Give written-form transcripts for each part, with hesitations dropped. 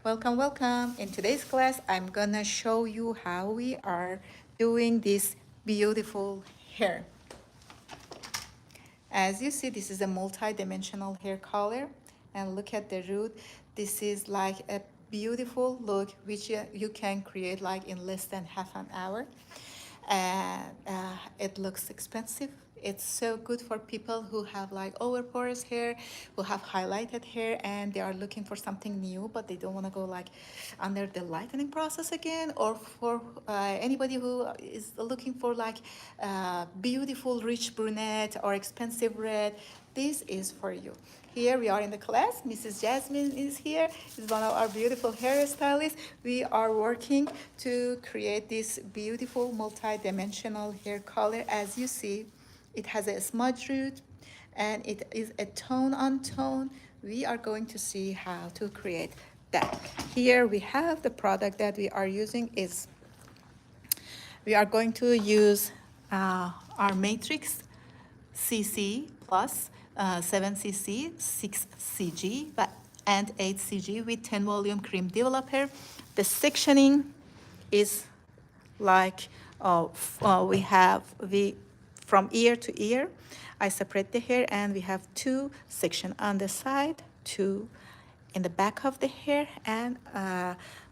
Welcome, welcome. In today's class, I'm gonna show you how we are doing this beautiful hair. As you see, this is a multi-dimensional hair color, and look at the root. This is like a beautiful look which you can create like in less than half an hour. And it looks expensive. It's so good for people who have like overporous hair, who have highlighted hair, and they are looking for something new, but they don't want to go like under the lightening process again, or for anybody who is looking for like beautiful rich brunette or expensive red. This is for you. Here we are in the class. Mrs. Jasmine is here. Is one of our beautiful hairstylists. We are working to create this beautiful multi-dimensional hair color. As you see, it has a smudge root and it is a tone on tone. We are going to see how to create that. Here we have the product that we are using is we are going to use our matrix cc plus 7cc 6cg and 8cg with 10 volume cream developer. The sectioning is like we from ear to ear. I separate the hair and we have two section on the side, two in the back of the hair. And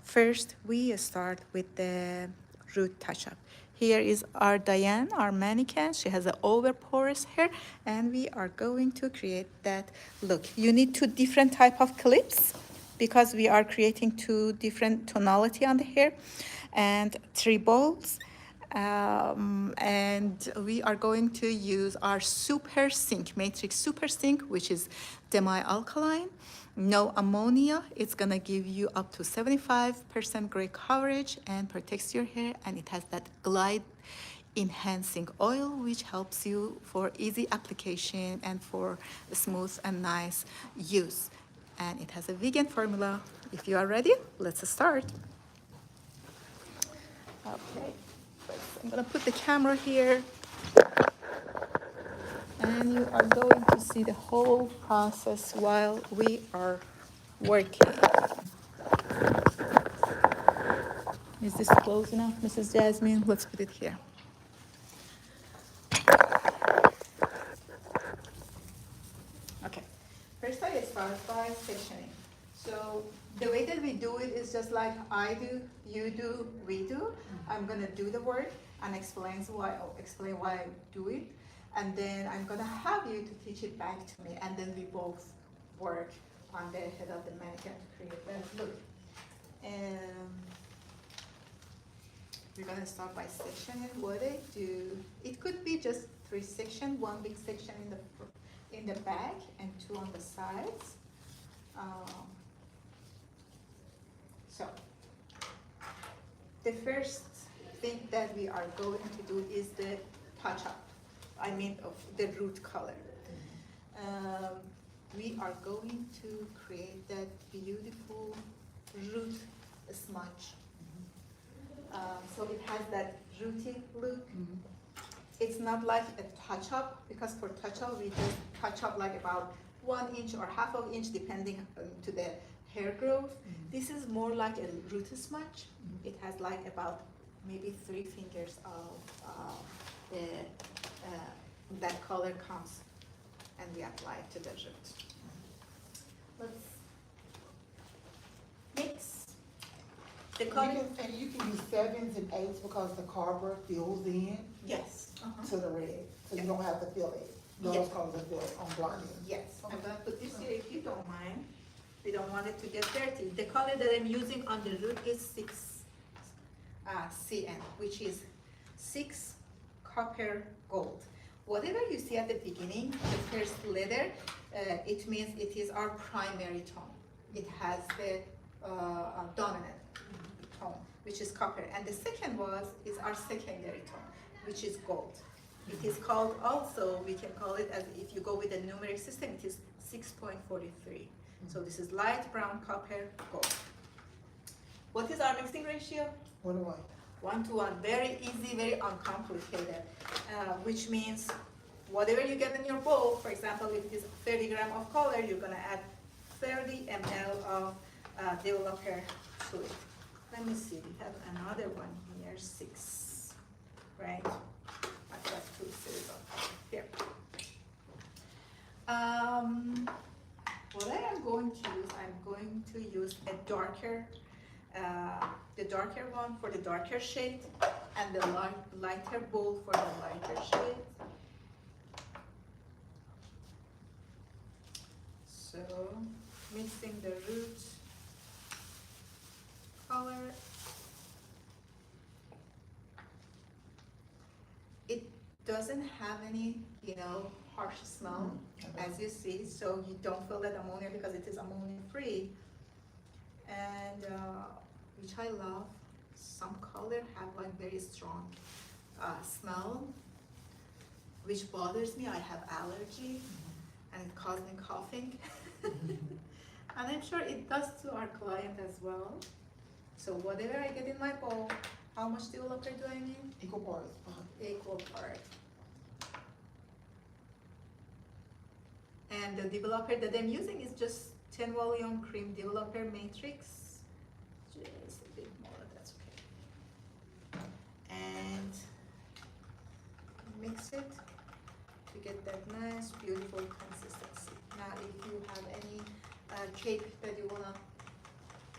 first we start with the root touch-up. Here is our Diane, our mannequin. She has an over porous hair, and we are going to create that look. You need two different type of clips because we are creating two different tonality on the hair, and three balls. And we are going to use our super sink matrix super sink, which is demi-alkaline, no ammonia. It's gonna give you up to 75% gray coverage and protects your hair, and it has that glide enhancing oil which helps you for easy application and for smooth and nice use. And it has a vegan formula. If you are ready, let's start. Okay, I'm gonna put the camera here, and you are going to see the whole process while we are working. Is this close enough, Mrs. Jasmine? Let's put it here. Okay, first I start by sectioning. So the way that we do it is just like I do, you do, we do. I'm gonna do the work and explain why I do it, and then I'm gonna have you to teach it back to me, and then we both work on the head of the mannequin to create that look. We're gonna start by sectioning. What I do, it could be just three sections, one big section in the back and two on the sides. So the first thing that we are going to do is the touch up. I mean of the root color. We are going to create that beautiful root smudge. So it has that rooty look. It's not like a touch-up, because for touch-up we just touch up like about 1 inch or half of inch depending to the hair growth. This is more like a root smudge. It has like about maybe 3 fingers of that color comes, and we apply it to the root. Let's mix the color. You can use 7s and 8s because the carver fills in Yes. to the red, so you don't have to fill it. Those Yes. colors are filled on blondie. Yes, I'm gonna put this here if you don't mind. We don't want it to get dirty. The color that I'm using on the root is 6 CN, which is 6 copper gold. Whatever you see at the beginning, the first letter, it means it is our primary tone. It has the dominant tone, which is copper, and the second is our secondary tone, which is gold. It is called also, we can call it, as if you go with the numeric system, it is 6.43. So this is light brown, copper, gold. What is our mixing ratio? 1 to 1. 1 to 1, very easy, very uncomplicated, which means whatever you get in your bowl, for example, if it is 30 grams of color, you're gonna add 30 ml of developer to it. Let me see, we have another one here, 6, right? I've got 2 series of here. What I am going to use, I'm going to use a darker, the darker one for the darker shade, and the lighter bowl for the lighter shade. So, mixing the root color. It doesn't have any, harsh smell, as you see, so you don't feel that ammonia because it is ammonia free. And which I love, some color have like very strong smell, which bothers me. I have allergy and it causes me coughing. And I'm sure it does to our client as well. So whatever I get in my bowl, how much developer do I need? Equal parts. Equal part. And the developer that I'm using is just 10 volume cream developer matrix. Just a bit more, that's okay. And mix it to get that nice, beautiful consistency. Now, if you have any cake that you wanna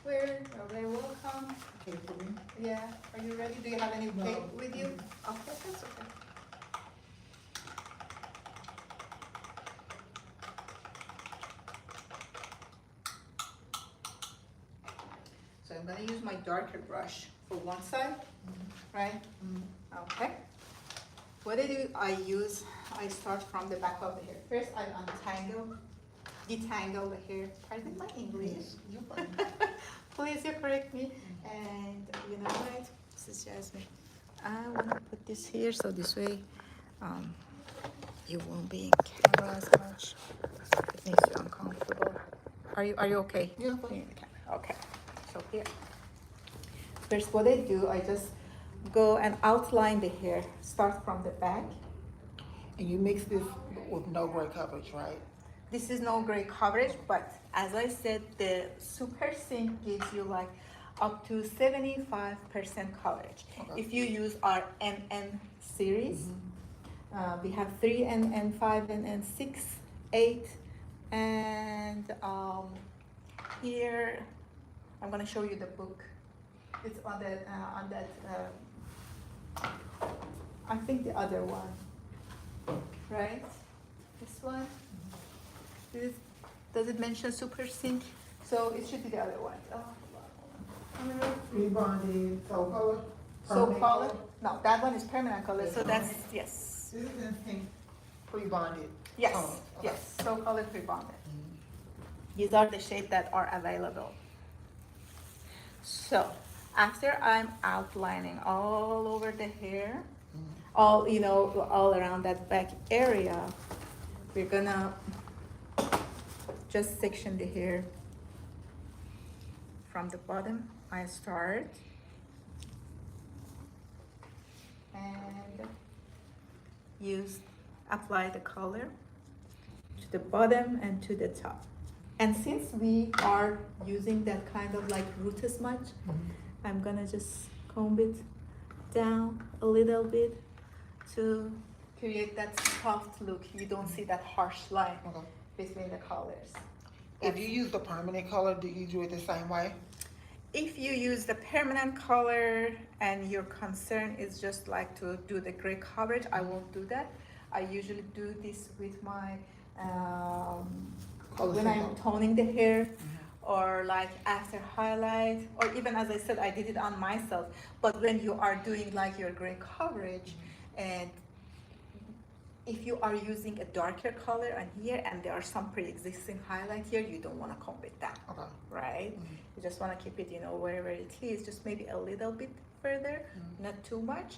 wear, you're very welcome. Okay, for me? Yeah, are you ready? Do you have any No. cake with you? Okay, that's okay. So I'm gonna use my darker brush for one side, right? Okay. What I do, I start from the back of the hair. First, I detangle the hair. Pardon my English. You're fine. Please, you correct me. And you know what? This is Jasmine. I want to put this here so this way you won't be in camera as much. It makes you uncomfortable. Are you okay? Yeah, In fine. the camera. Okay. So here. First, what I do, I just go and outline the hair. Start from the back. And you mix this with no gray coverage, right? This is no gray coverage, but as I said, the Super Sync gives you like up to 75% coverage. Okay. If you use our NN series, we have 3 and 5 and 6, 8, and here I'm gonna show you the book. It's on that I think the other one, right? This one. Does it mention Super Sync? So it should be the other one. Rebonded, so color? So Permanent color? No, that one is permanent color. So that's yes. This is instinct pre-bonded. Yes, color. Okay. yes. So color pre-bonded. These are the shades that are available. So after I'm outlining all over the hair, all around that back area, we're gonna just section the hair from the bottom. I start and apply the color to the bottom and to the top. And since we are using that kind of like root smudge, I'm gonna just comb it down a little bit to create that soft look. You don't see that harsh line Okay. between the colors. If you use the permanent color, do you do it the same way? If you use the permanent color and your concern is just like to do the gray coverage, I won't do that. I usually do this with my when I'm toning the hair, or like after highlight, or even as I said, I did it on myself. But when you are doing like your gray coverage, and if you are using a darker color on here and there are some pre-existing highlight here, you don't want to comb it down, Okay. right? You just want to keep it, wherever it is, just maybe a little bit further, not too much,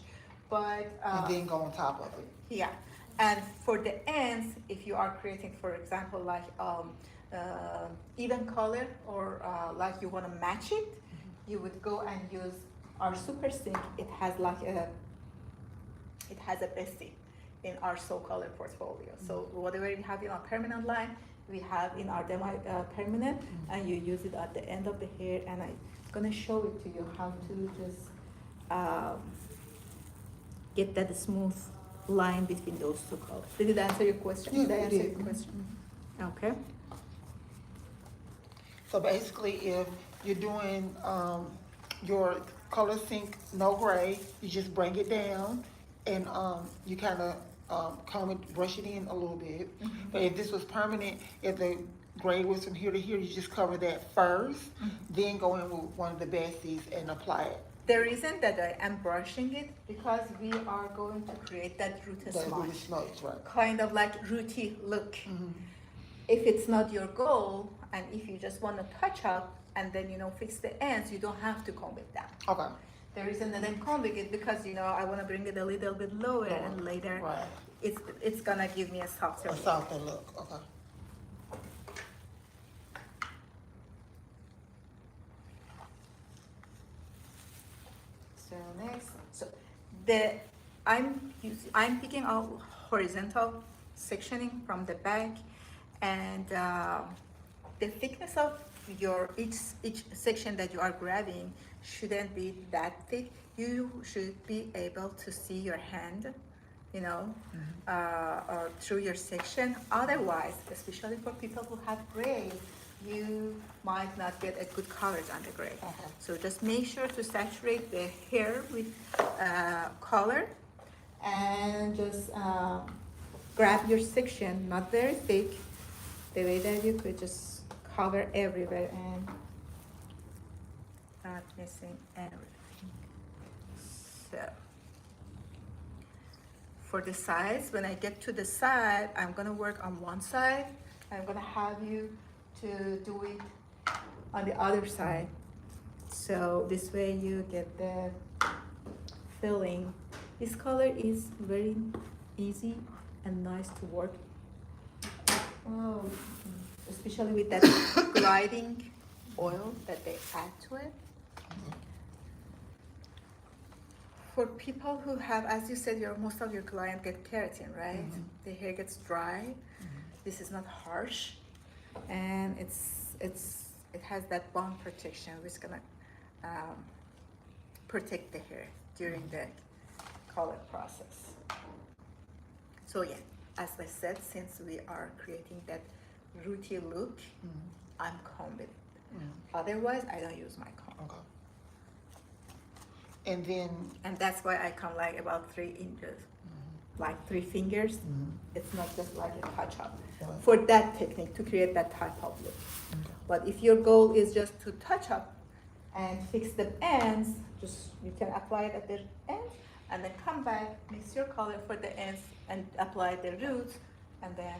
but And then go on top of it. yeah. And for the ends, if you are creating, for example, like even color, or like you want to match it, you would go and use our Super Sync. It has like a bestie in our Soul Color portfolio. So whatever you have in our permanent line, we have in our Demi-permanent, and you use it at the end of the hair. And I'm gonna show it to you how to just um, get that smooth line between those two colors. Did it answer your question? Yeah, Did I it answer did. your question? Okay. So basically, if you're doing your color sync no gray, you just bring it down and you kind of comb it, brush it in a little bit. But if this was permanent, if the gray was from here to here, you just cover that first, then go in with one of the besties and apply it. The reason that I am brushing it because we are going to create that root That really smudge, smudge, right? kind of like rooty look. If it's not your goal, and if you just want to touch up and then fix the ends, you don't have to comb it down. Okay. The reason that I'm combing it because I want to bring it a little bit lower, and later Right. it's gonna give me a softer A look. softer look. Okay. So next, so I'm picking out horizontal sectioning from the back, and the thickness of your each section that you are grabbing shouldn't be that thick. You should be able to see your hand, or through your section. Otherwise, especially for people who have gray, you might not get a good coverage on the gray. So just make sure to saturate the hair with color, and just grab your section, not very thick, the way that you could just cover everywhere and not missing everything. So for the sides, when I get to the side, I'm gonna work on one side. I'm gonna have you to do it on the other side. So this way you get the filling. This color is very easy and nice to work. Oh, especially with that gliding oil that they add to it. For people who have, as you said, most of your clients get keratin, right? The hair gets dry. This is not harsh, and it has that bond protection, which is gonna protect the hair during the color process. So yeah, as I said, since we are creating that rooty look, I'm combing it. Otherwise, I don't use my comb. Okay. And then, And that's why I come like about 3 inches, like 3 fingers. It's not just like a touch up for that technique to create that type of look. But if your goal is just to touch up and fix the ends, you can apply it at the ends and then come back, mix your color for the ends and apply the roots, and then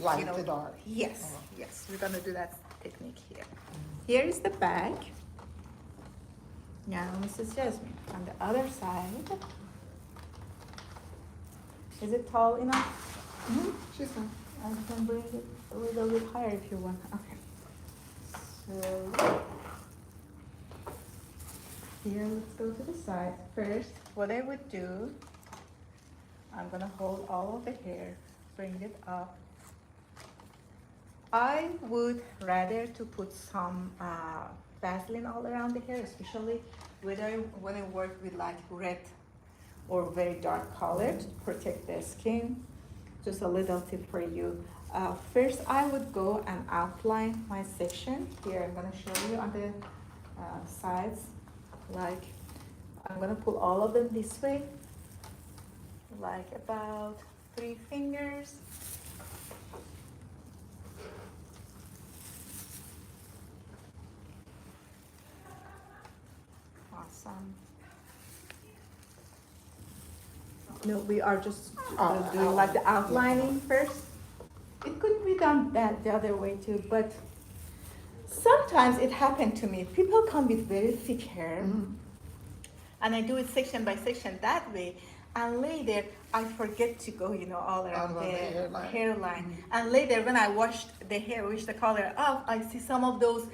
light to dark. Yes, yes, we're gonna do that technique here. Here is the back. Now, Mrs. Jasmine, on the other side, is it tall enough? She's fine. I can bring it a little bit higher if you want. Okay. So here, let's go to the side. First, what I would do, I'm gonna hold all of the hair, bring it up. I would rather to put some Vaseline all around the hair, especially when I work with like red or very dark color to protect the skin. Just a little tip for you. First, I would go and outline my section. Here, I'm gonna show you on the sides. Like, I'm gonna pull all of them this way, like about 3 fingers. Awesome. No, we are just doing like the outlining first. It could be done the other way too, but sometimes it happened to me. People come with very thick hair, and I do it section by section that way, and later I forget to go, all around the hairline. And later when I wash the color off, I see some of those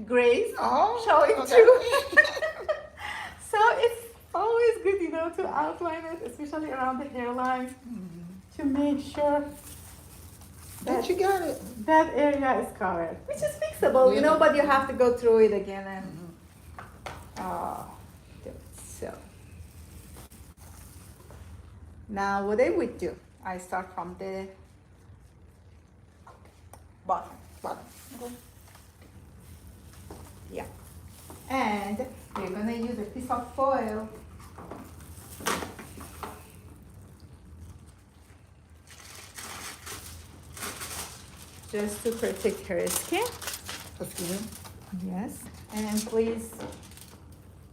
grays showing through. So it's always good, to outline it, especially around the hairline, to make sure But you got it. That area is covered, which is fixable, you know, Yeah. but you have to go through it again and do it. So now what I would do, I start from the bottom. Bottom. Okay. Yeah. And we're gonna use a piece of foil just to protect her skin. The skin. Yes. And please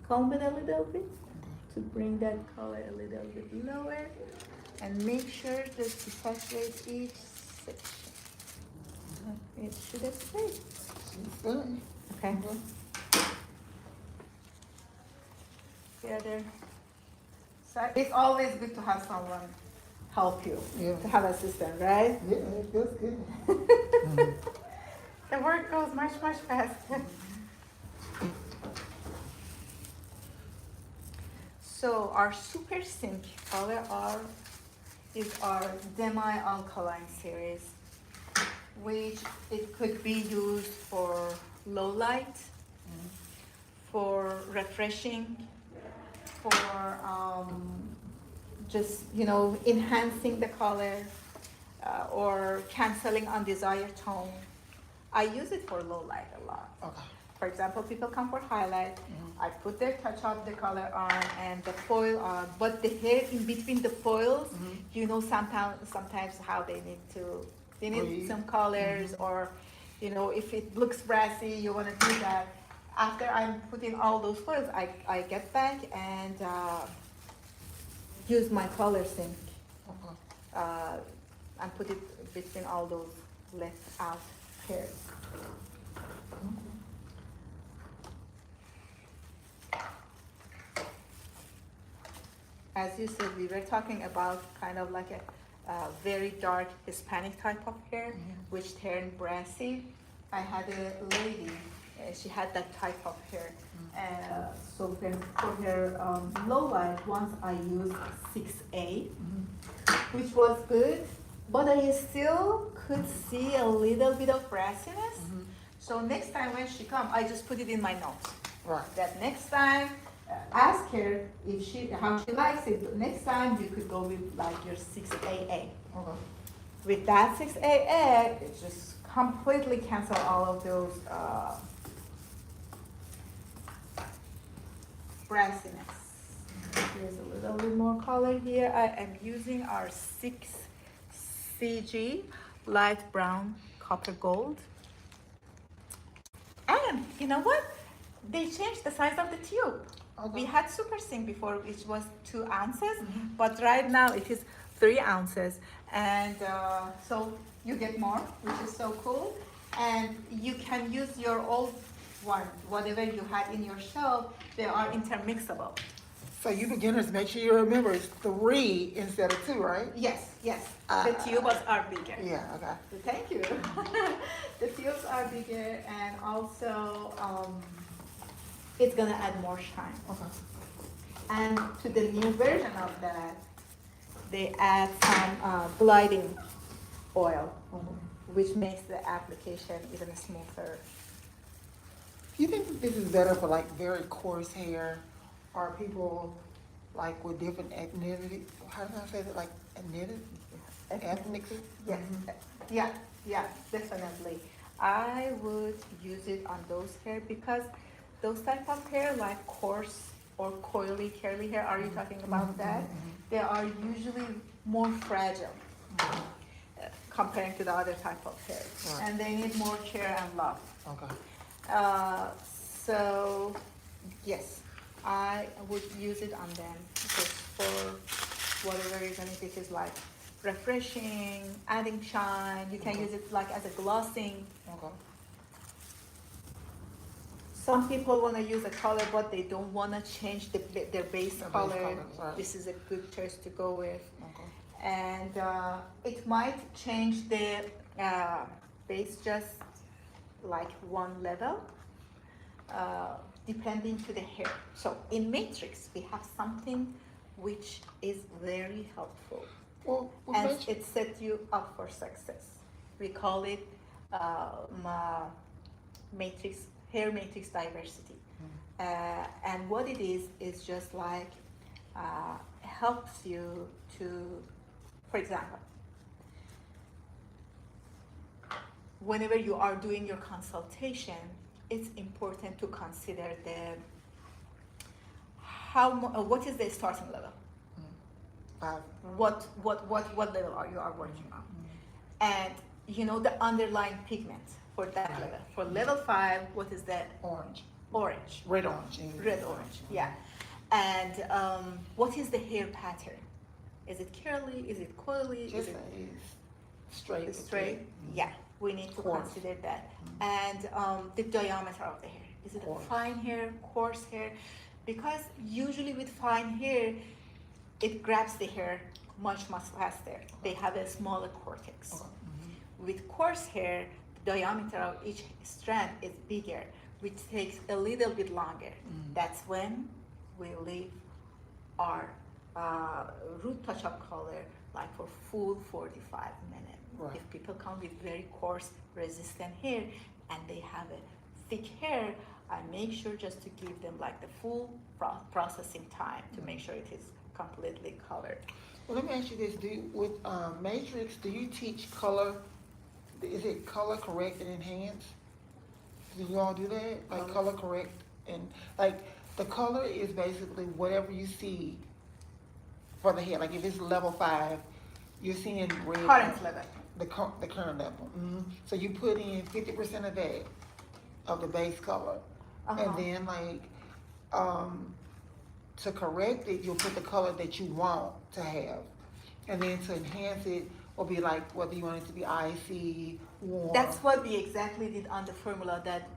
comb it a little bit to bring that color a little bit lower. And make sure that you saturate each section. It should stay. Good. Okay. The other side. It's always good to have someone help you. Yeah. To have an assistant, right? Yeah, that's good. The work goes much, much faster. So our super sink color is our demi-alkaline series, which it could be used for low light, for refreshing, for just, you know, enhancing the color or canceling undesired tone. I use it for low light a lot. Okay. For example, people come for highlight, I put their touch-up, the color on, and the foil on, but the hair in between the foils, you know, sometimes how they need Breathe. some colors, or, you know, if it looks brassy, you want to do that. After I'm putting all those foils, I get back and use my color sink Okay. and put it between all those left out hairs. As you said, we were talking about kind of like a very dark Hispanic type of hair, which turned brassy. I had a lady, she had that type of hair. So for her low light, once I used 6A, which was good, but I still could see a little bit of brassiness. So next time when she come, I just put it in my notes. Right. That next time, ask her if how she likes it. But next time you could go with like your 6AA. Okay. With that 6AA, it just completely cancel all of those brassiness. Here's a little bit more color here. I am using our 6CG light brown copper gold. And you know what? They changed the size of the tube. Okay. We had Super Sync before, which was 2 ounces, but right now it is 3 ounces. And so you get more, which is so cool. And you can use your old one, whatever you had in your shelf, they are intermixable. So you beginners, make sure you remember it's 3 instead of 2, right? Yes, yes. The tubes are bigger. Yeah, okay. Thank you. The tubes are bigger, and also it's gonna add more shine. Okay. And to the new version of that, they add some gliding oil, which makes the application even smoother. Do you think that this is better for like very coarse hair, or people like with different ethnicity? How do I say that? Like ethnicity? Yes. Yeah, definitely. I would use it on those hair because those type of hair, like coarse or coily, curly hair, are you talking about that? They are usually more fragile comparing to the other type of hair. Right. And they need more care and love. Okay. So, yes, I would use it on them just for whatever reason, if it is like refreshing, adding shine. You can use it like as a glossing. Okay. Some people want to use a color, but they don't want to change their base color. Right. This is a good choice to go with. Okay. And it might change the base just like one level, depending to the hair. So in Matrix, we have something which is very helpful, Well, and it sets you up for success. We call it matrix, hair matrix diversity. And what it is just like helps you to, for example, whenever you are doing your consultation, it's important to consider the what is the starting level. What level are you working on, and you know the underlying pigment for that level. For level 5, what is that? Orange. Red orange, yeah. And what is the hair pattern? Is it curly? Is it coily? Just is it straight. straight? Yeah, we need to Coarse. consider that. And the diameter of the hair. Is it a Coarse. fine hair, coarse hair? Because usually with fine hair, it grabs the hair much faster. They have a smaller cortex. Okay. With coarse hair, the diameter of each strand is bigger, which takes a little bit longer. That's when we leave our root touch-up color like for full 45 minutes. Right. If people come with very coarse, resistant hair and they have a thick hair, I make sure just to give them like the full processing time to make sure it is completely covered. Well, let me ask you this: with Matrix, do you teach color? Is it color correct and enhance? Do you all do that? Like color correct and like the color is basically whatever you see for the hair. Like if it's level 5, you're seeing red. Current level. The current level. So you put in 50% of that of the base color, and then like to correct it, you'll put the color that you want to have, and then to enhance it will be like whether you want it to be icy, warm. That's what we exactly did on the formula that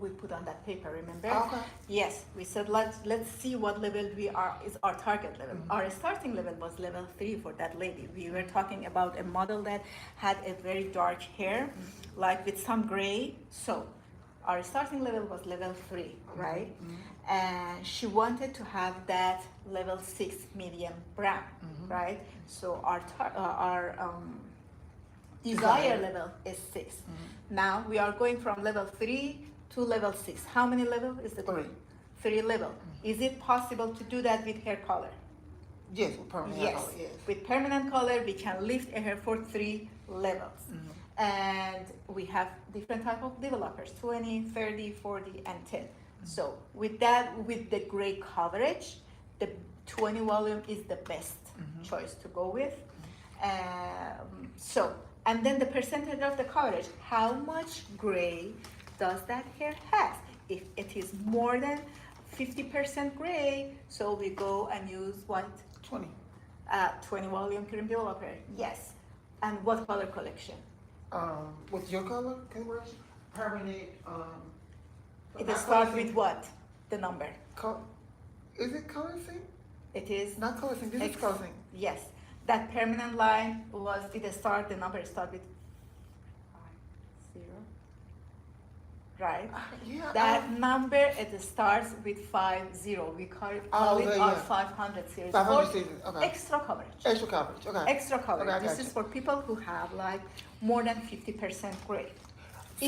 we put on that paper, remember? Okay. Yes, we said let's see what level we are, is our target level. Our starting level was level 3 for that lady. We were talking about a model that had a very dark hair, like with some gray. So our starting level was level 3, right? And she wanted to have that level 6 medium brown, right? So our desired level is 6. Now we are going from level 3 to level 6. How many level is it? 3. 3 level. Is it possible to do that with hair color? Yes, with permanent Yes. color, yes. With permanent color, we can lift a hair for 3 levels. And we have different type of developers, 20, 30, 40, and 10. So with that, with the gray coverage, the 20 volume is the best choice to go with. And then the percentage of the coverage, how much gray does that hair have? If it is more than 50% gray, so we go and use what? 20. 20 volume cream developer, yes. And what color collection? What's your color coloration? Permanent. It starts with what? The number. Is it color sync? It is Not color sync. This is color sync. Yes. That permanent line was the number start with 50. Right? Yeah. That number, it starts with 50. We call it our 500 series. 500 for series, okay. Extra coverage. Extra coverage, okay. Extra coverage. Okay, I This got is you. for people who have like more than 50% gray.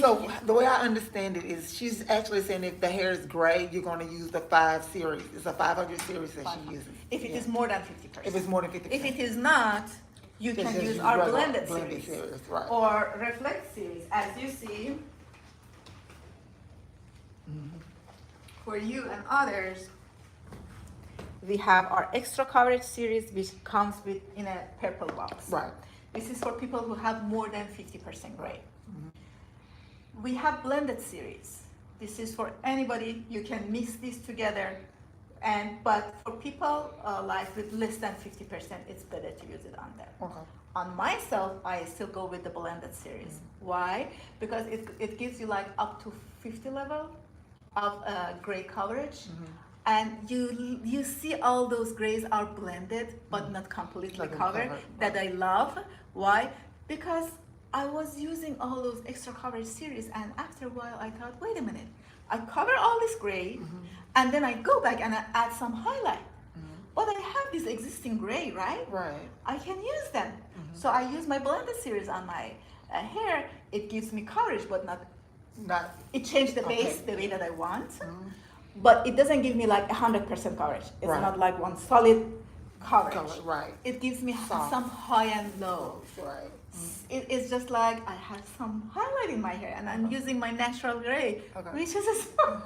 So the way I understand it is she's actually saying if the hair is gray, you're going to use the 5 series. It's a 500 series that she uses. If it is more than 50%. If it's more than 50%. If it is not, you Just can use use our regular blended blended series. series, right. Or reflect series. As you see, for you and others, we have our extra coverage series, which comes with in a purple box. Right. This is for people who have more than 50% gray. We have blended series. This is for anybody. You can mix these together, but for people like with less than 50%, it's better to use it on them. Okay. On myself, I still go with the blended series. Why? Because it gives you like up to 50 level of gray coverage, and you see all those grays are blended but not completely Not covered. covered, That I love. Why? Because I was using all those extra coverage series, and after a while I thought, wait a minute, I cover all this gray, and then I go back and I add some highlight. But I have this existing gray, right? Right. I can use them. So I use my blended series on my hair, it gives me coverage, but not. Not. It changed the base Okay. the way that I want, but it doesn't give me like 100% coverage. It's Right. not like one solid coverage. Color, right. It gives me Soft. some high and low. Right. It's just like I have some highlight in my hair, and I'm using my natural gray, Okay. which is a small.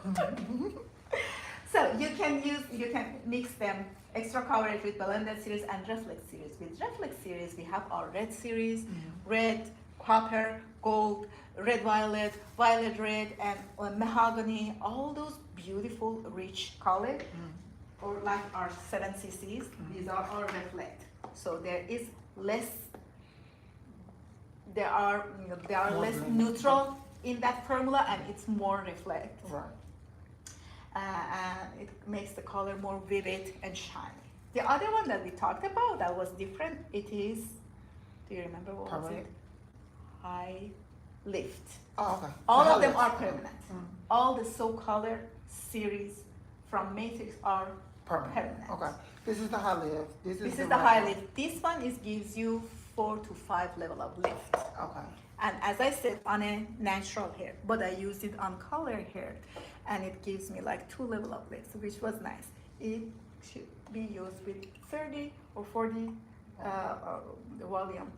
So you can mix them, extra coverage with blended series and reflex series. With reflex series, we have our red series, red, copper, gold, red violet, violet red, and mahogany. All those beautiful, rich colors, or like our 7cc's. These are all reflect. So there is less. There are More less blend. neutral in that formula, and it's more reflect. Right. And it makes the color more vivid and shiny. The other one that we talked about that was different, it is, do you remember what was Permanent. it? High lift. Oh, okay. All The of them are highlights. permanent. All the So Color series from Matrix are permanent. Okay. This is the high lift. This This the is the red high one. lift. This one gives you 4 to 5 level of lift. Okay. And as I said, on a natural hair, but I used it on color hair, and it gives me like 2 level of lift, which was nice. It should be used with 30 or 40 the volume.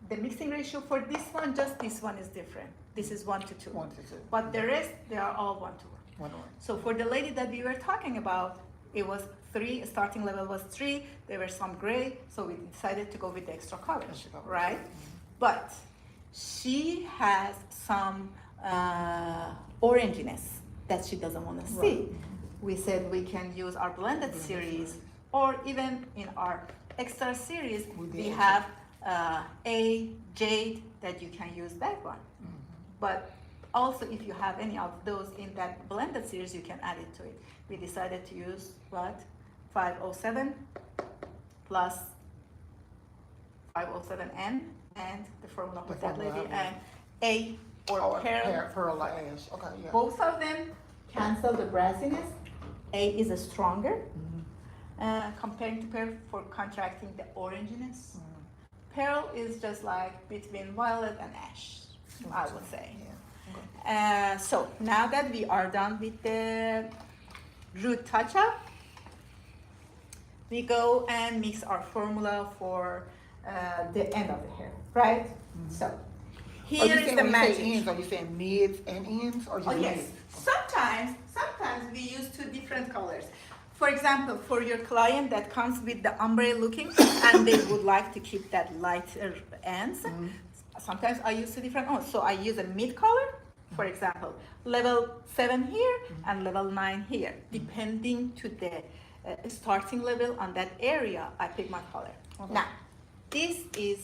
The mixing ratio for this one, just this one is different. This is 1 to 2. 1 to 2. But the rest, they are all 1 to 1. 1 to 1. So for the lady that we were talking about, it was 3, starting level was 3, there were some gray, so we decided to go with the extra coverage, Extra coverage. right? But she has some oranginess that she doesn't want to see. Right. We said we can use our blended series, or even in our extra series, With the we extra. have a jade that you can use that one. But also, if you have any of those in that blended series, you can add it to it. We decided to use what? 507 plus 507N and the formula for The that formula, lady, yeah. and A or Oh, pearl. pearl ash. Okay, yeah. Both of them cancel the brassiness. A is a stronger, comparing to pearl for contracting the oranginess. Pearl is just like between violet and ash, I would say. Yeah. Okay. So now that we are done with the root touch-up, we go and mix our formula for the end of the hair, right? So Are you here is saying the when you say magic. ends, are you saying mids and ends, or just Oh yes, mids? sometimes we use 2 different colors. For example, for your client that comes with the ombre looking and they would like to keep that lighter ends, sometimes I use 2 different ones. So I use a mid color, for example, level 7 here and level 9 here. Depending to the starting level on that area, I pick my color. Okay. Now, this is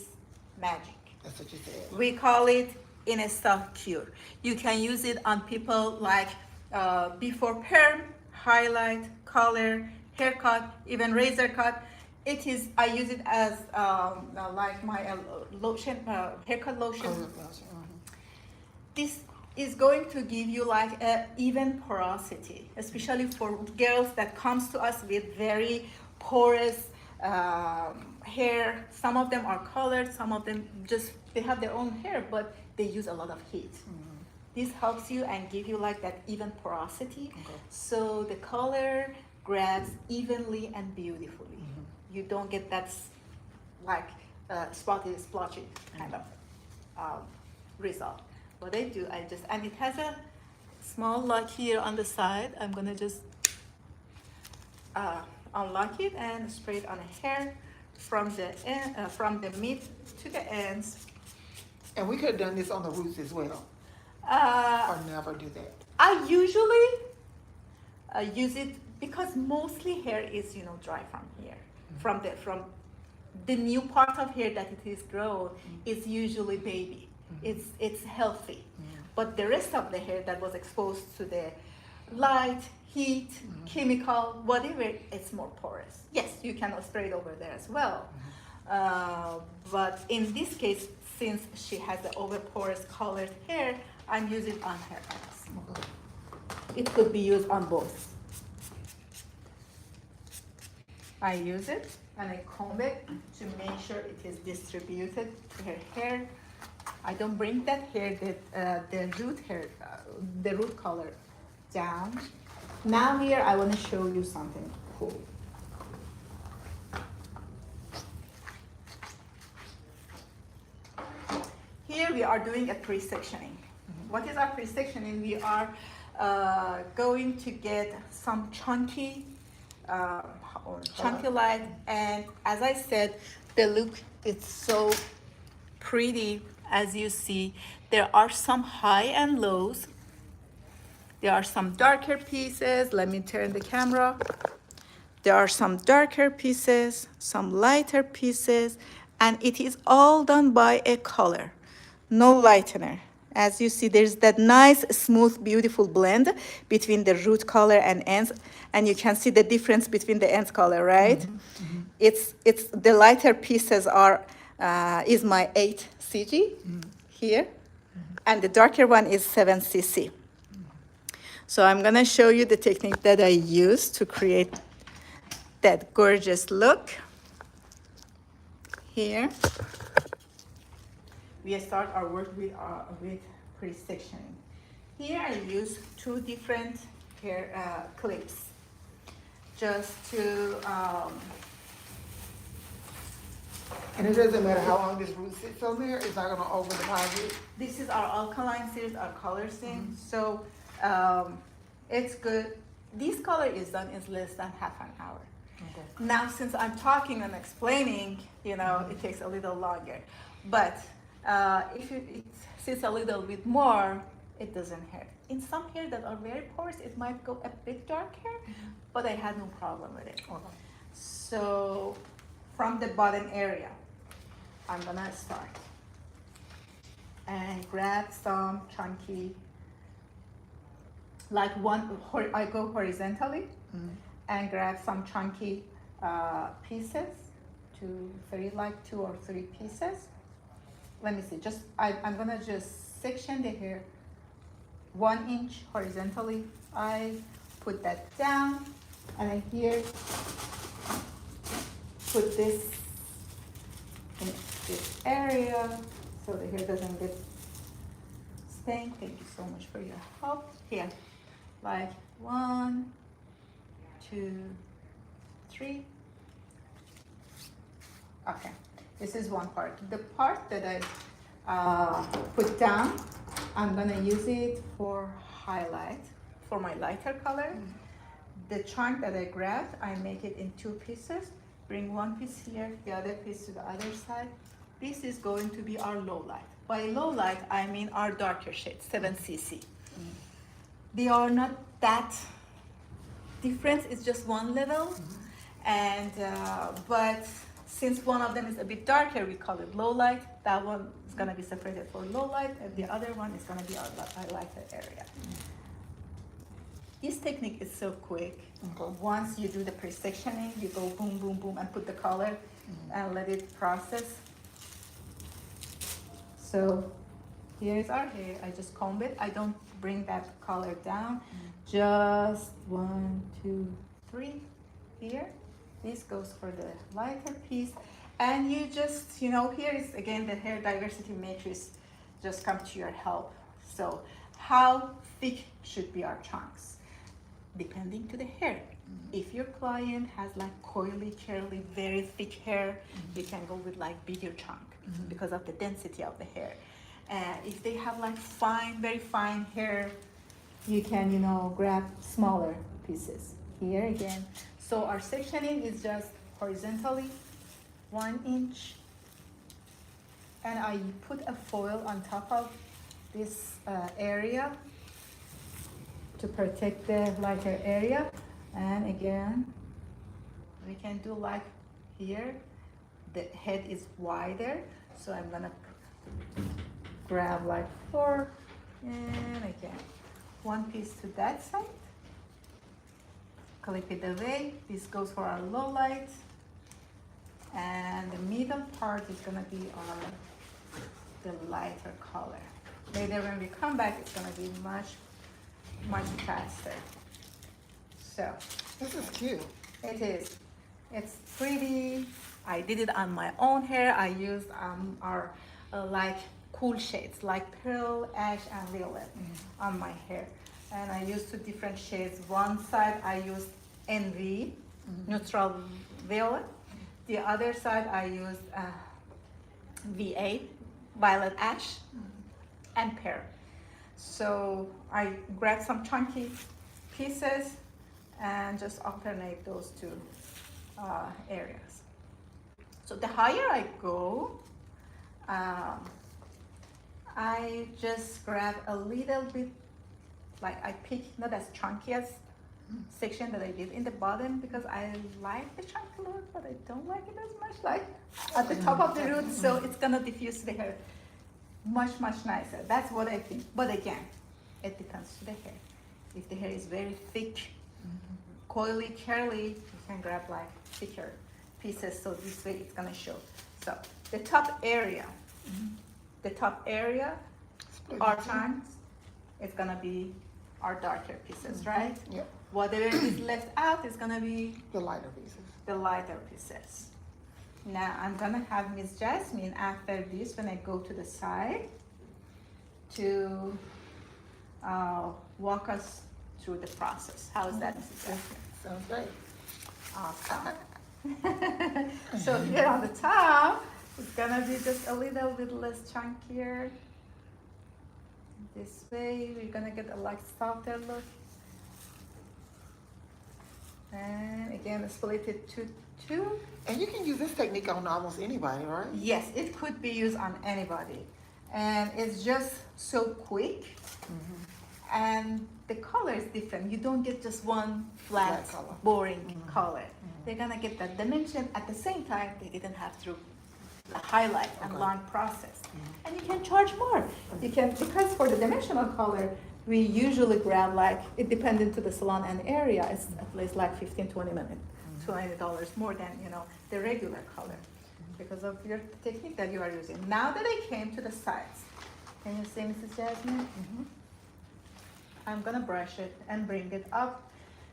magic. That's what you said. We call it in-stock cure. You can use it on people like before perm, highlight, color, haircut, even razor cut. It is, I use it as like my lotion, haircut lotion. This is going to give you like a even porosity, especially for girls that comes to us with very porous hair. Some of them are colored, some of them just, they have their own hair, but they use a lot of heat. This helps you and give you like that even porosity. Okay. So the color grabs evenly and beautifully. You don't get that like spotty, splotchy kind of result. What I do, I just, and it has a small lock here on the side. I'm gonna just unlock it and spray it on a hair from the end, from the mid to the ends. And we could have done this on the roots as well, Uh, or never do that. I usually use it because mostly hair is, you know, dry from here. From the new part of hair that it is grown is usually baby. It's healthy. But the rest of the hair that was exposed to the light, heat, chemical, whatever, it's more porous. Yes, you can spray it over there as well. But in this case, since she has the over porous colored hair, I'm using on her ends. Okay. It could be used on both. I use it and I comb it to make sure it is distributed to her hair I don't bring that hair, the root color down. Now here I want to show you something cool. Here we are doing a pre-sectioning. What is our pre-sectioning? We are going to get some chunky light, and as I said, the look is so pretty. As you see, there are some high and lows. There are some darker pieces. Let me turn the camera. There are some darker pieces, some lighter pieces, and it is all done by a color, no lightener. As you see, there's that nice, smooth, beautiful blend between the root color and ends, and you can see the difference between the ends color, right? It's the lighter pieces are is my 8 cg here, and the darker one is 7 cc. So I'm gonna show you the technique that I use to create that gorgeous look. Here, we start our work with pre-sectioning. Here I use 2 different hair clips, just to. And it doesn't matter how long this root sits on there, it's not gonna over deposit. This is our alkaline series, our color sim. So it's good. This color is done in less than half an hour. Okay. Now, since I'm talking and explaining, you know, it takes a little longer. But if it sits a little bit more, it doesn't hurt. In some hair that are very porous, it might go a bit darker, but I had no problem with it. Okay. So from the bottom area, I'm gonna start and grab some chunky, like I go horizontally and grab some chunky pieces, 2 or 3 pieces. Let me see, I'm gonna just section the hair 1 inch horizontally. I put that down, and I here put this in this area so the hair doesn't get stained. Thank you so much for your help. Here, like 1, 2, 3. Okay, this is one part. The part that I put down, I'm gonna use it for highlight, for my lighter color. The chunk that I grabbed, I make it in 2 pieces. Bring 1 piece here, the other piece to the other side. This is going to be our low light. By low light, I mean our darker shade, 7 cc. They are not that different, it's just 1 level. And but since one of them is a bit darker, we call it low light. That one is gonna be separated for low light, and the other one is gonna be our lighter area. This technique is so quick. Okay. Once you do the pre-sectioning, you go boom, boom, boom, and put the color and let it process. So here's our hair. I just comb it. I don't bring that color down. Just 1, 2, 3 here. This goes for the lighter piece. And you just, you know, here is again the hair diversity matrix just come to your help. So how thick should be our chunks? Depending to the hair. If your client has like coily, curly, very thick hair, you can go with like bigger chunk because of the density of the hair. If they have like fine, very fine hair, you can, you know, grab smaller pieces. Here again. So our sectioning is just horizontally 1 inch, and I put a foil on top of this area to protect the lighter area. And again, we can do like here, the head is wider, so I'm gonna grab like 4, and again 1 piece to that side, clip it away. This goes for our low light, and the middle part is gonna be the lighter color. Later when we come back, it's gonna be much faster. So This is cute. it is. It's pretty. I did it on my own hair. I used our like cool shades like pearl, ash, and violet on my hair. And I used two different shades. One side I used NV, neutral violet. The other side I used V8, violet ash, and pearl. So I grabbed some chunky pieces and just alternate those two areas. So the higher I go, I just grab a little bit, like I pick not as chunky as section that I did in the bottom because I like the chunky look, but I don't like it as much like at the top of the root, so it's gonna diffuse the hair much nicer. That's what I think. But again, it depends to the hair. If the hair is very thick, coily, curly, you can grab like thicker pieces, so this way it's gonna show. So the top area, our times, it's gonna be our darker pieces, right? Yep. Whatever is left out is gonna be The lighter pieces. the lighter pieces. Now I'm gonna have Miss Jasmine after this when I go to the side to walk us through the process. How is that, Mrs. Jasmine? Sounds great. Awesome. So here on the top, it's gonna be just a little bit less chunkier. This way, we're gonna get a like softer look. And again, split it to two. And you can use this technique on almost anybody, right? Yes, it could be used on anybody. And it's just so quick. And the color is different. You don't get just one flat, Flat color. boring color. They're gonna get that dimension. At the same time, they didn't have to highlight and long process. And you can charge more. You can, because for the dimensional color, we usually grab like, it depending to the salon and area, it's at least like 15-20 minutes, $20 more than, you know, the regular color because of your technique that you are using. Now that I came to the sides, can you see, Mrs. Jasmine? I'm gonna brush it and bring it up.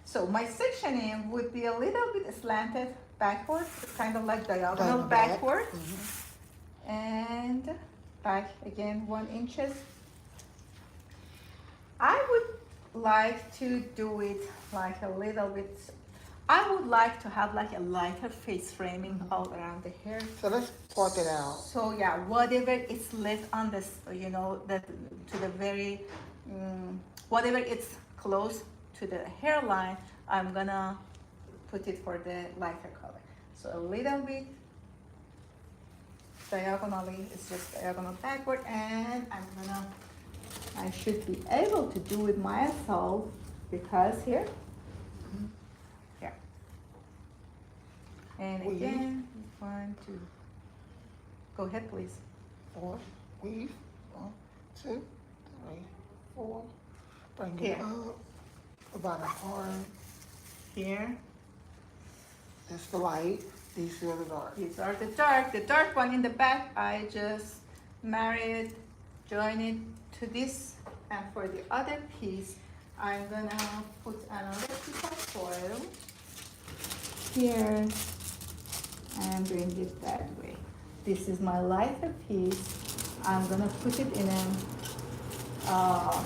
So my sectioning would be a little bit slanted backward, kind of like diagonal backward. And back again 1 inch. I would like to do it like a little bit, I would like to have like a lighter face framing all around the hair. So let's part that out. So yeah, whatever is left on this, you know, that to the very, whatever it's close to the hairline, I'm gonna put it for the lighter color. So a little bit diagonally, it's just diagonal backward, and I should be able to do it myself because here, yeah. And again, 1, 2, go ahead please. 4, weave, 1, 2, 3, 4, bring Here. it up, about a part, Here, that's the light, these are the dark. these are the dark one in the back, I just marry it, join it to this, and for the other piece, I'm gonna put another piece of foil here and bring it that way. This is my lighter piece. I'm gonna put it in a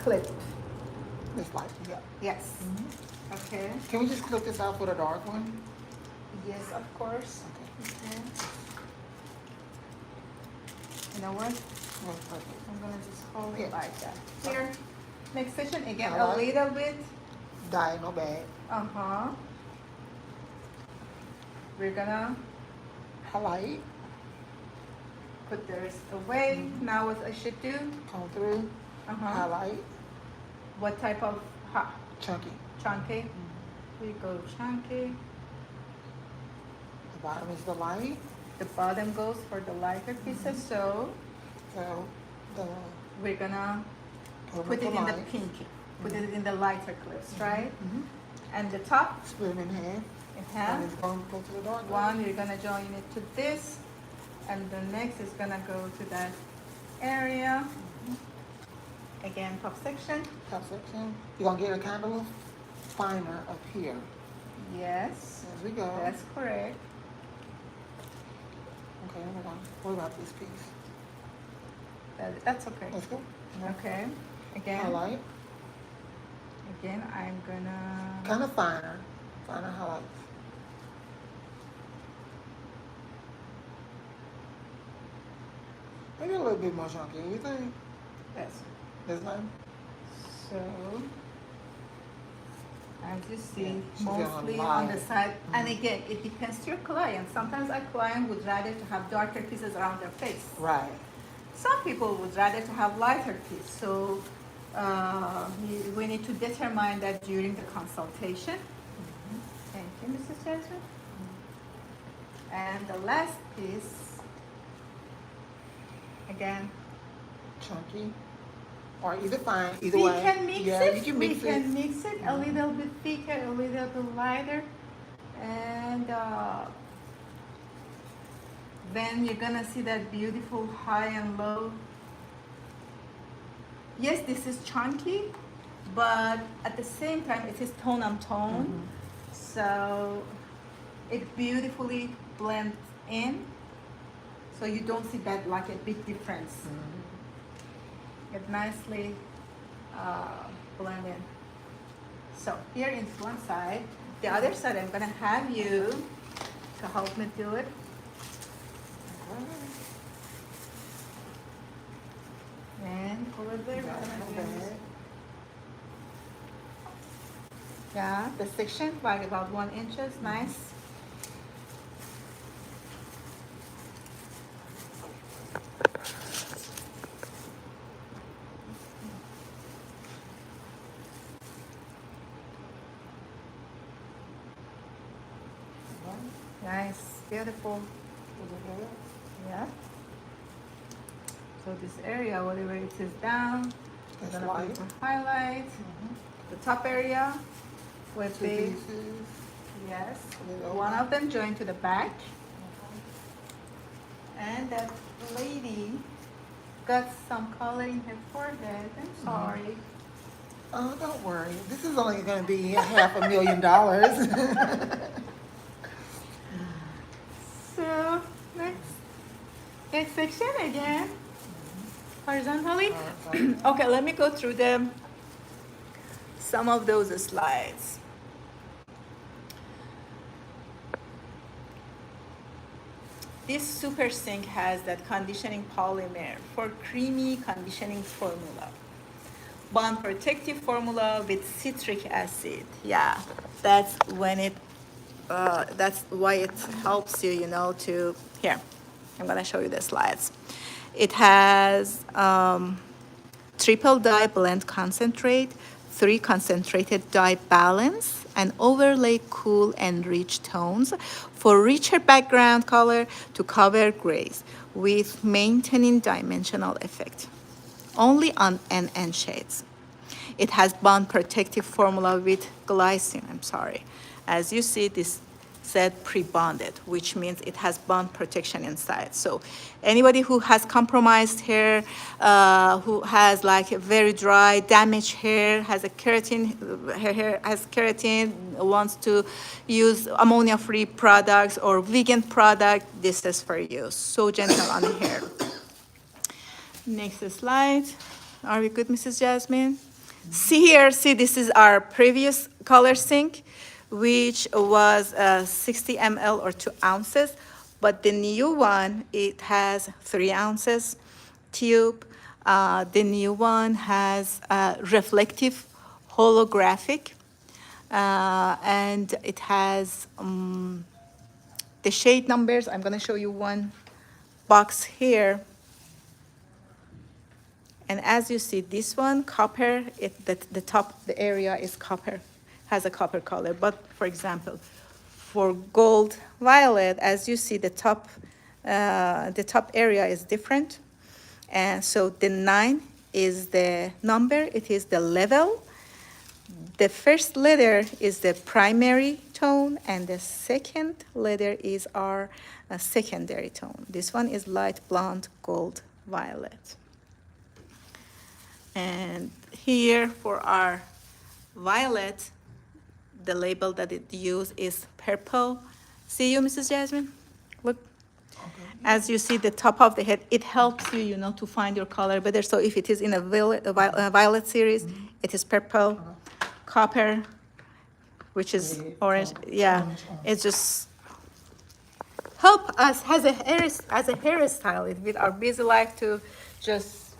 clip. This light, yeah. Yes. Okay. Can we just clip this out for the dark one? Yes, of course. Okay. You know what? Oh, perfect. I'm gonna just hold it Yeah. like that. Here, next section again, a Alright. little bit. Diagonal back, We're gonna highlight, put the rest away. Now what I should do? come through, highlight, What type of chunky. chunky? We go chunky. The bottom is the light, The bottom goes for the lighter pieces, so so the we're gonna put put it in the light, pinky. Put it in the lighter clips, right? And the top, split them in half, in and half. it's going to go to the dark One, you're gonna join it to this, and the next is gonna go to that area. Again, top section. top section. You're gonna get a kind of finer up here. Yes, As we go. that's correct. Okay, hold on. What about this piece? That's okay. Let's go. Okay. Again, Highlight. again, I'm gonna. Kind of finer. Finer highlights. Maybe a little bit more chunky. You think? Yes. This time? So, as you see, Yeah, she's mostly gonna on the line. side. And again, it depends to your client. Sometimes a client would rather to have darker pieces around their face. Right. Some people would rather to have lighter piece. So we need to determine that during the consultation. Thank you, Mrs. Jasmine. And the last piece, again, Chunky. Or either fine. Either we way. can mix Yeah, it. you can We mix it. can mix it a little bit thicker, a little bit lighter, and then you're gonna see that beautiful high and low. Yes, this is chunky, but at the same time, it is tone on tone, so it beautifully blends in. So you don't see that like a big difference. It nicely blend in. So here is one side. The other side, I'm gonna have you to help me do it. And over there. Yeah, the section like about 1 inches, nice. Nice, beautiful. Yeah. So this area, whatever it is down, I'm That's gonna light. put the highlight. The top area with Two the, pieces. yes, Little. one of them joined to the back. And that lady got some color in her forehead. I'm sorry. Oh, don't worry. This is only going to be $500,000. So next section again, horizontally. Okay, let me go through some of those slides. This super sink has that conditioning polymer for creamy conditioning formula. Bond protective formula with citric acid. Yeah, that's when that's why it helps you, to, here, I'm gonna show you the slides. It has triple dye blend concentrate, 3 concentrated dye balance, and overlay cool and rich tones for richer background color to cover grays with maintaining dimensional effect. Only on NN shades. It has bond protective formula with glycine, As you see, this said pre-bonded, which means it has bond protection inside. So anybody who has compromised hair, who has like a very dry, damaged hair, has a keratin, hair has keratin, wants to use ammonia-free products or vegan product, this is for you. So gentle on the hair. Next slide. Are we good, Mrs. Jasmine? See, this is our previous color sink, which was 60 ml or 2 ounces. But the new one, it has 3 ounces tube. The new one has reflective holographic, and it has the shade numbers. I'm gonna show you one box here. And as you see, this one, copper, the top, the area is copper, has a copper color. But for example, for gold violet, as you see, the top area is different. And so the 9 is the number, it is the level. The first letter is the primary tone, and the second letter is our secondary tone. This one is light blonde gold violet. And here for our violet, the label that it used is purple. See you, Mrs. Jasmine? Look. As you see the top of the head, it helps you, you know, to find your color better. So if it is in a violet series, it is purple, copper, which is Red, orange. copper, Yeah, orange, it's just help us as a hairstylist with our busy life to just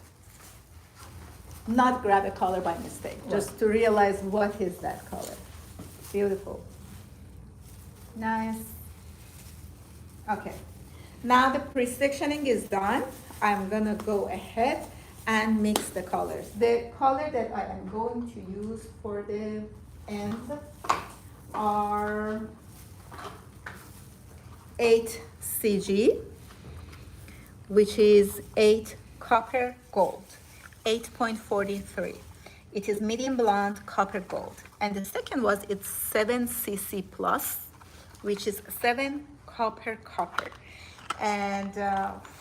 not grab a color by mistake, just to realize what is that color. Beautiful. Nice. Okay. Now the pre-sectioning is done. I'm gonna go ahead and mix the colors. The color that I am going to use for the ends are 8 CG, which is 8 copper gold, 8.43. It is medium blonde copper gold. And the second was it's 7 cc plus, which is 7 copper copper. And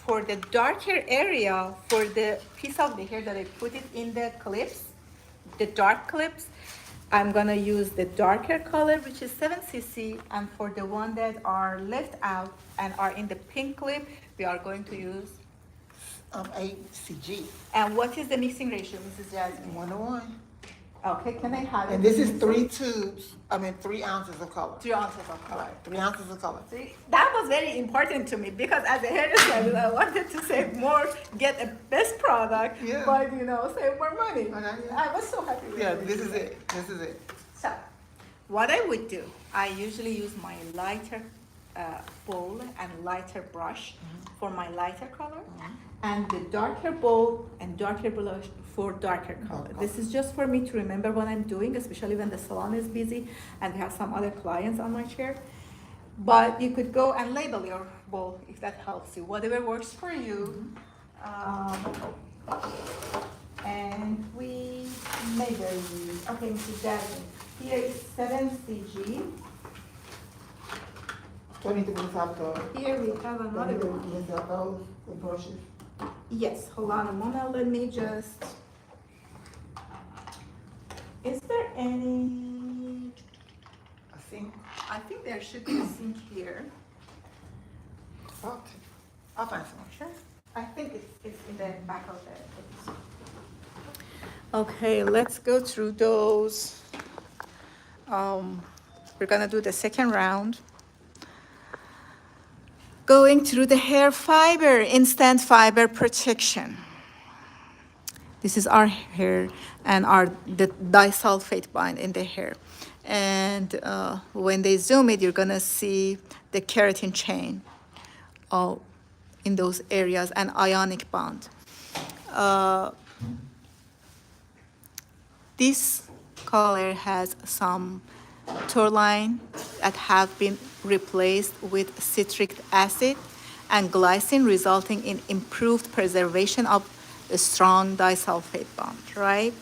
for the darker area, for the piece of the hair that I put it in the clips, the dark clips, I'm gonna use the darker color, which is 7 cc, and for the one that are left out and are in the pink clip, we are going to use. 8 CG. And what is the mixing ratio, Mrs. Jasmine? 1:1. Okay, can I have it? And this is 3 ounces of color. 3 ounces of color. Right, 3 ounces of color. See, that was very important to me because as a hairstylist, I wanted to save more, get a best product, Yeah. but you know, save more money. Okay, yeah. I was so happy with Yeah, it. this is it. This is it. So, what I would do, I usually use my lighter bowl and lighter brush for my lighter color, and the darker bowl and darker brush for darker color. This is just for me to remember what I'm doing, especially when the salon is busy and we have some other clients on my chair. But you could go and label your bowl if that helps you, whatever works for you. And we measure these. Okay, Mrs. Jasmine, here is 7 CG. 22 without the. Here we have another one. Without those, the brushes. Yes, hold on a moment, let me just. Is there any, I think there should be a sink here. Okay. I'll find some. Sure. I think it's in the back of the. Okay, let's go through those. We're gonna do the second round. Going through the hair fiber, instant fiber protection. This is our hair and the disulfate bind in the hair. And when they zoom it, you're gonna see the keratin chain in those areas and ionic bond. This color has some toluene that have been replaced with citric acid and glycine, resulting in improved preservation of a strong disulfate bond, right?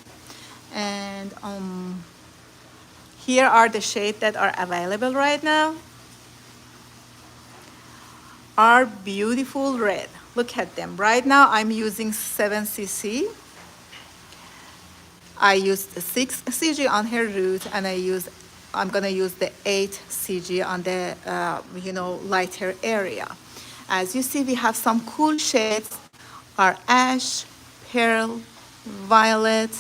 And here are the shades that are available right now. Our beautiful red. Look at them. Right now I'm using 7 cc. I used 6 cg on her root, and I'm gonna use the 8 cg on the lighter area. As you see, we have some cool shades, are ash, pearl, violet,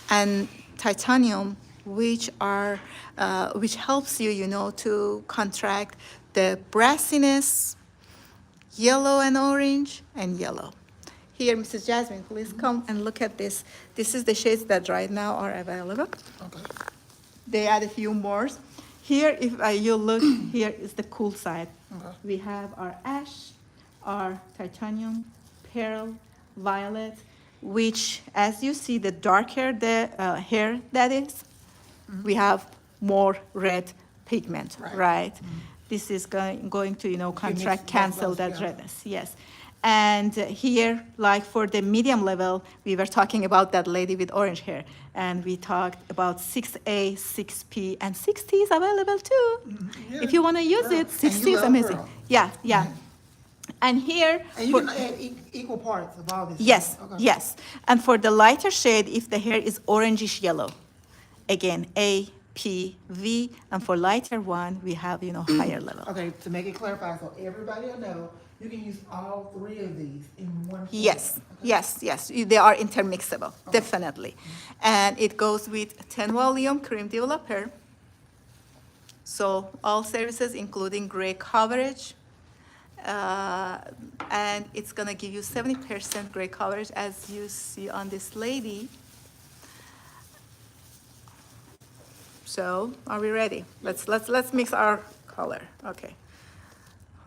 and titanium, which helps you, to contract the brassiness, yellow and orange, and yellow. Here, Mrs. Jasmine, please come and look at this. This is the shades that right now are available. Okay. They add a few more. Here, if you look, here is the cool side. Okay. We have our ash, our titanium, pearl, violet, which, as you see, the darker the hair that is, we have more red pigment, right? This is going to, contract, cancel that redness, yes. And here, like for the medium level, we were talking about that lady with orange hair, and we talked about 6A, 6P, and 6T is available too. Yeah. If you want to use it, 6T is amazing. Pearl. Yeah. And here, And you can add equal parts of all this. yes, Okay. yes. And for the lighter shade, if the hair is orangish yellow, again, A, P, V, and for lighter one, we have, higher level. Okay, to make it clarify, so everybody will know, You can use all three of these in one formula. Yes, Okay. yes. They are intermixable, definitely. And it goes with 10 volume cream developer. So all services, including gray coverage, uh, and it's gonna give you 70% gray coverage, as you see on this lady. So are we ready? Let's mix our color. Okay.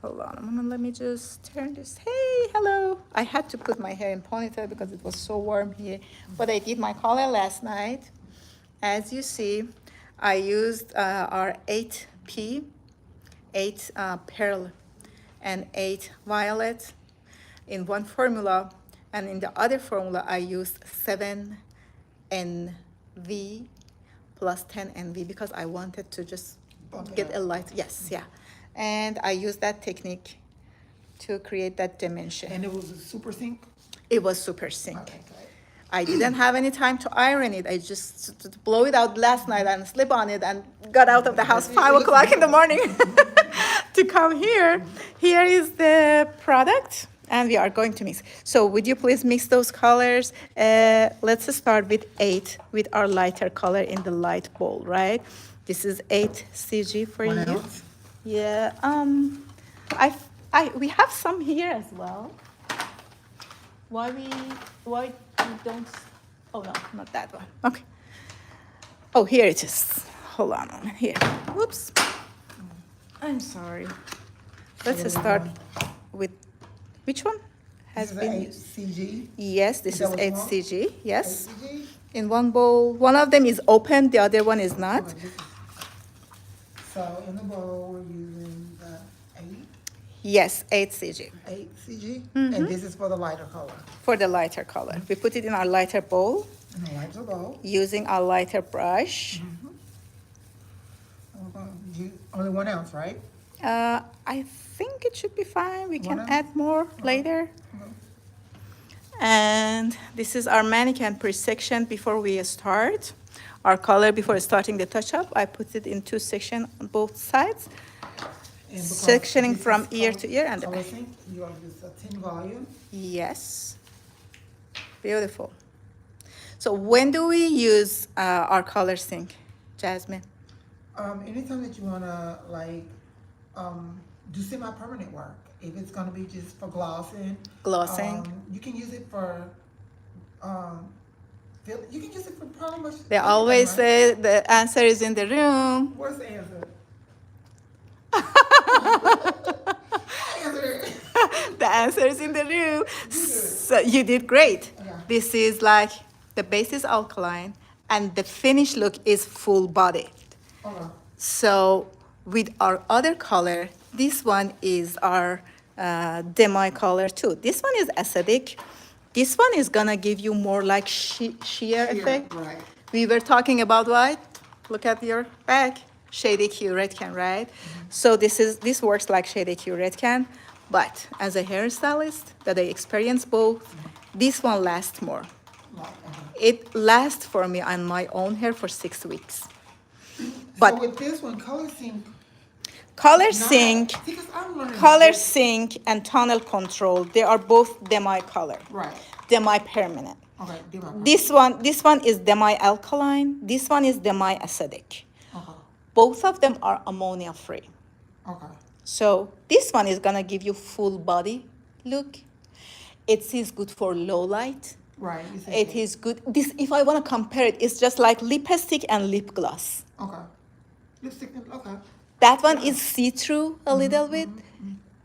Hold on a moment. Let me just turn this. Hey, hello. I had to put my hair in ponytail because it was so warm here. But I did my color last night. As you see, I used our 8P, 8 pearl, and 8 violet in one formula. And in the other formula, I used 7NV plus 10NV because I wanted to just Bump it get a up. light. Yes, yeah. And I used that technique to create that dimension. And it was a super sync? It was super sync. Okay, great. I didn't have any time to iron it. I just blow it out last night and slip on it and got out of the house It 5 looks o'clock in the good. morning to come here. Here is the product, and we are going to mix. So would you please mix those colors? Let's start with 8 with our lighter color in the light bowl, right? This is 8 CG for 1 you. ounce? Yeah. We have some here as well. Why we don't? Oh no, not that one. Okay. Oh, here it is. Hold on a moment. Here. Whoops. I'm sorry. Let's start with which one has This is been an used? 8 CG? Yes, this Is is that 8 what's wrong? CG. Yes. 8 CG? In one bowl, one of them is open, the other one is not. Okay, so in the bowl, we're using the 8, Yes, 8 CG 8 CG, Mm-hmm. and this is for the lighter color. for the lighter color. We put it in our lighter bowl And the lighter bowl. using our lighter brush. And we're gonna use only 1 ounce, right? I think it should be fine. We can 1 ounce? add more later. Okay. And this is our mannequin pre-section before we start. Our color before starting the touch-up, I put it in 2 sections on both sides. And because Sectioning this from is ear color- to ear and the color back. sync, you are use a 10 volume. Yes. Beautiful. So when do we use our color sync, Jasmine? Anytime that you wanna do semi-permanent work, if it's gonna be just for glossing. Glossing. You can use it for, you can use it for pretty much. They anything, always right? say the answer is in the room. What's the answer? Answer. The answer is in the room. So you did great. Okay. This is like the base is alkaline and the finish look is full body. Okay. So with our other color, this one is our demi color too. This one is acidic. This one is gonna give you more like sheer effect. Right. We were talking about what? Look at your back. Shady Q red can, right? So this works like Shady Q red can, but as a hairstylist that I experience both, this one lasts more. Right, It lasts for me on my own hair for 6 weeks. So But with this one, color sync. color not- sync, See, 'cause I'm learning color this. sync and tunnel control, they are both demi color, Right. demi-permanent. Okay. Do my part. This one is demi-alkaline, this one is demi-acidic. Okay. Both of them are ammonia free. Okay. So this one is gonna give you full body look. It is good for low light. Right. You said It that. is good. This, if I wanna compare it, it's just like lipstick and lip gloss. Okay. Lipstick. Okay. That one is see-through a little bit.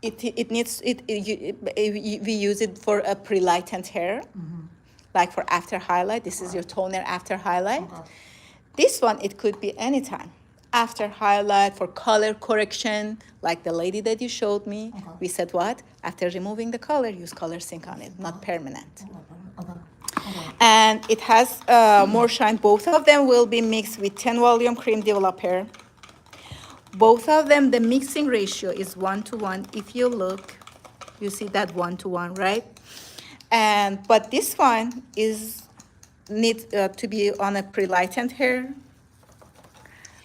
It needs we use it for a pre-lightened hair, like for after highlight. This is your toner after highlight. Okay. This one it could be anytime. After highlight for color correction, like the lady that you showed me. Okay. We said what? After removing the color, use color sync on it, not permanent. Okay. Okay. And it has more shine. Both of them will be mixed with 10 volume cream developer. Both of them, the mixing ratio is 1:1. If you look, you see that 1:1, right? But this one is needs to be on a pre-lightened hair.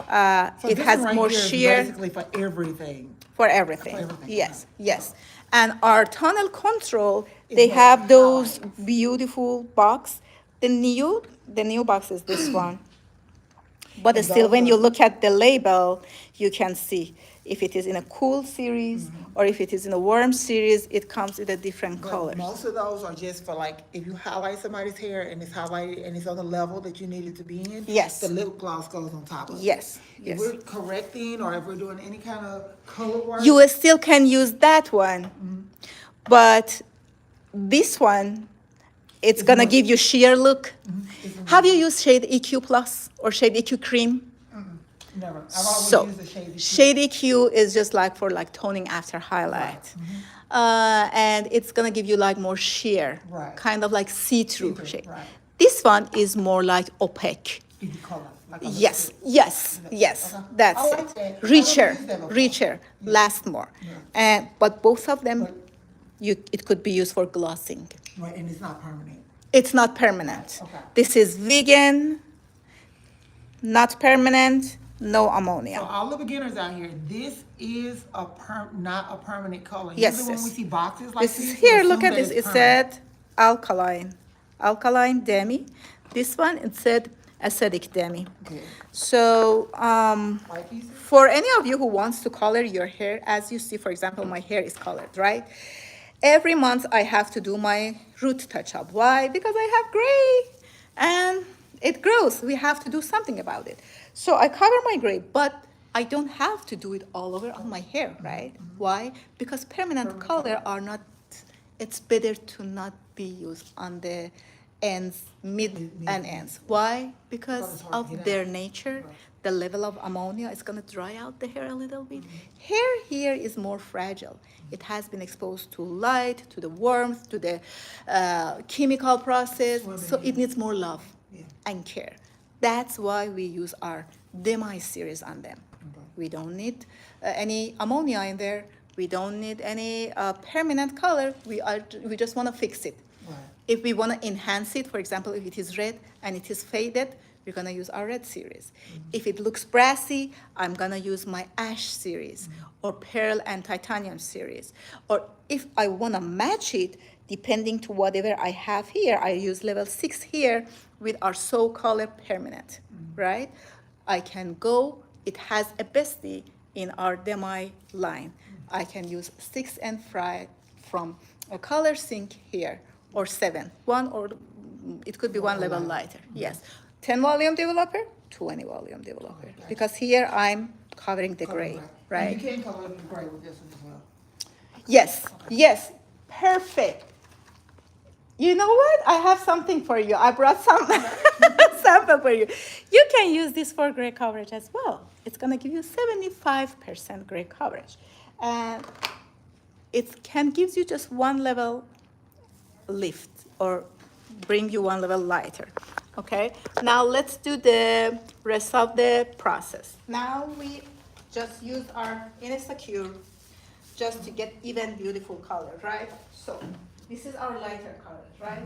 So It this has one right more here is sheer basically for everything. for everything. For everything, Yes, okay. yes. And our tunnel control, Is they what have those highlights. beautiful box. The new box is this one. But And still, those when you are, look at the label, you can see if it is in a cool series or if it is in a warm series, it comes in a different but colors. most of those are just for like, if you highlight somebody's hair and it's highlighted and it's on the level that you need it to be in. Yes. The lip gloss goes on top of it. Yes, If yes. we're correcting or if we're doing any kind of color work. You still can use that one, but this one, it's It's gonna more- give you sheer look. It's a- Have you used Shade EQ Plus or Shade EQ Cream? Never. I've always So, used the shady. Shade EQ is just like for like toning after highlight. And it's gonna give you like more sheer, Right. kind of like see-through See-through, shade. right. This one is more like opaque. Give you color. Like a Yes, lipstick. yes, yes. Okay. That's I like it. that. I never Richer, used that before. richer, last more. And but both of them, But- it could be used for glossing. Right, and it's not permanent. It's not permanent. Okay. This is vegan, not permanent, no So ammonia. all the beginners out here, this is not a permanent color. Yes, Usually when we yes. see boxes like This is this, here. we Look assume at that this. it's It permanent. said alkaline demi. This one it said acidic demi. Okay. So White pieces? for any of you who wants to color your hair, as you see, for example, my hair is colored, right? Every month I have to do my root touch-up. Why? Because I have gray and it grows. We have to do something about it. So I cover my gray, but I don't have to do it all over on my hair, right? Why? Because permanent color are not, it's better to not be used on the ends, mid and ends. Why? Because it's hard to of get their out. nature, the level of ammonia is going to dry out the hair a little bit. Hair here is more fragile. It has been exposed to light, to the warmth, to the chemical process, so it needs more love and care. That's why we use our Demi series on them. We don't need any ammonia in there. We don't need any permanent color. We just want to fix it. Right. If we want to enhance it, for example, if it is red and it is faded, we're going to use our red series. If it looks brassy, I'm going to use my ash series or pearl and titanium series. Or if I want to match it, depending to whatever I have here, I use level 6 here with our So Color Permanent, right? I can go, it has a bestie in our Demi line. I can use 6 and 5 from a color sync here, or 7. One or it could be one level lighter. Yes. 10 volume developer, 20 volume developer. Okay, gotcha. Because here I'm covering the gray, And right? you can color the gray with this one as well. Yes, yes, perfect. You know what? I have something for you. I brought some sample for you. You can use this for gray coverage as well. It's gonna give you 75% gray coverage. And it can gives you just one level lift or bring you one level lighter. Okay, now let's do the rest of the process. Now we just use our Insecure just to get even beautiful color, right? So this is our lighter color, right?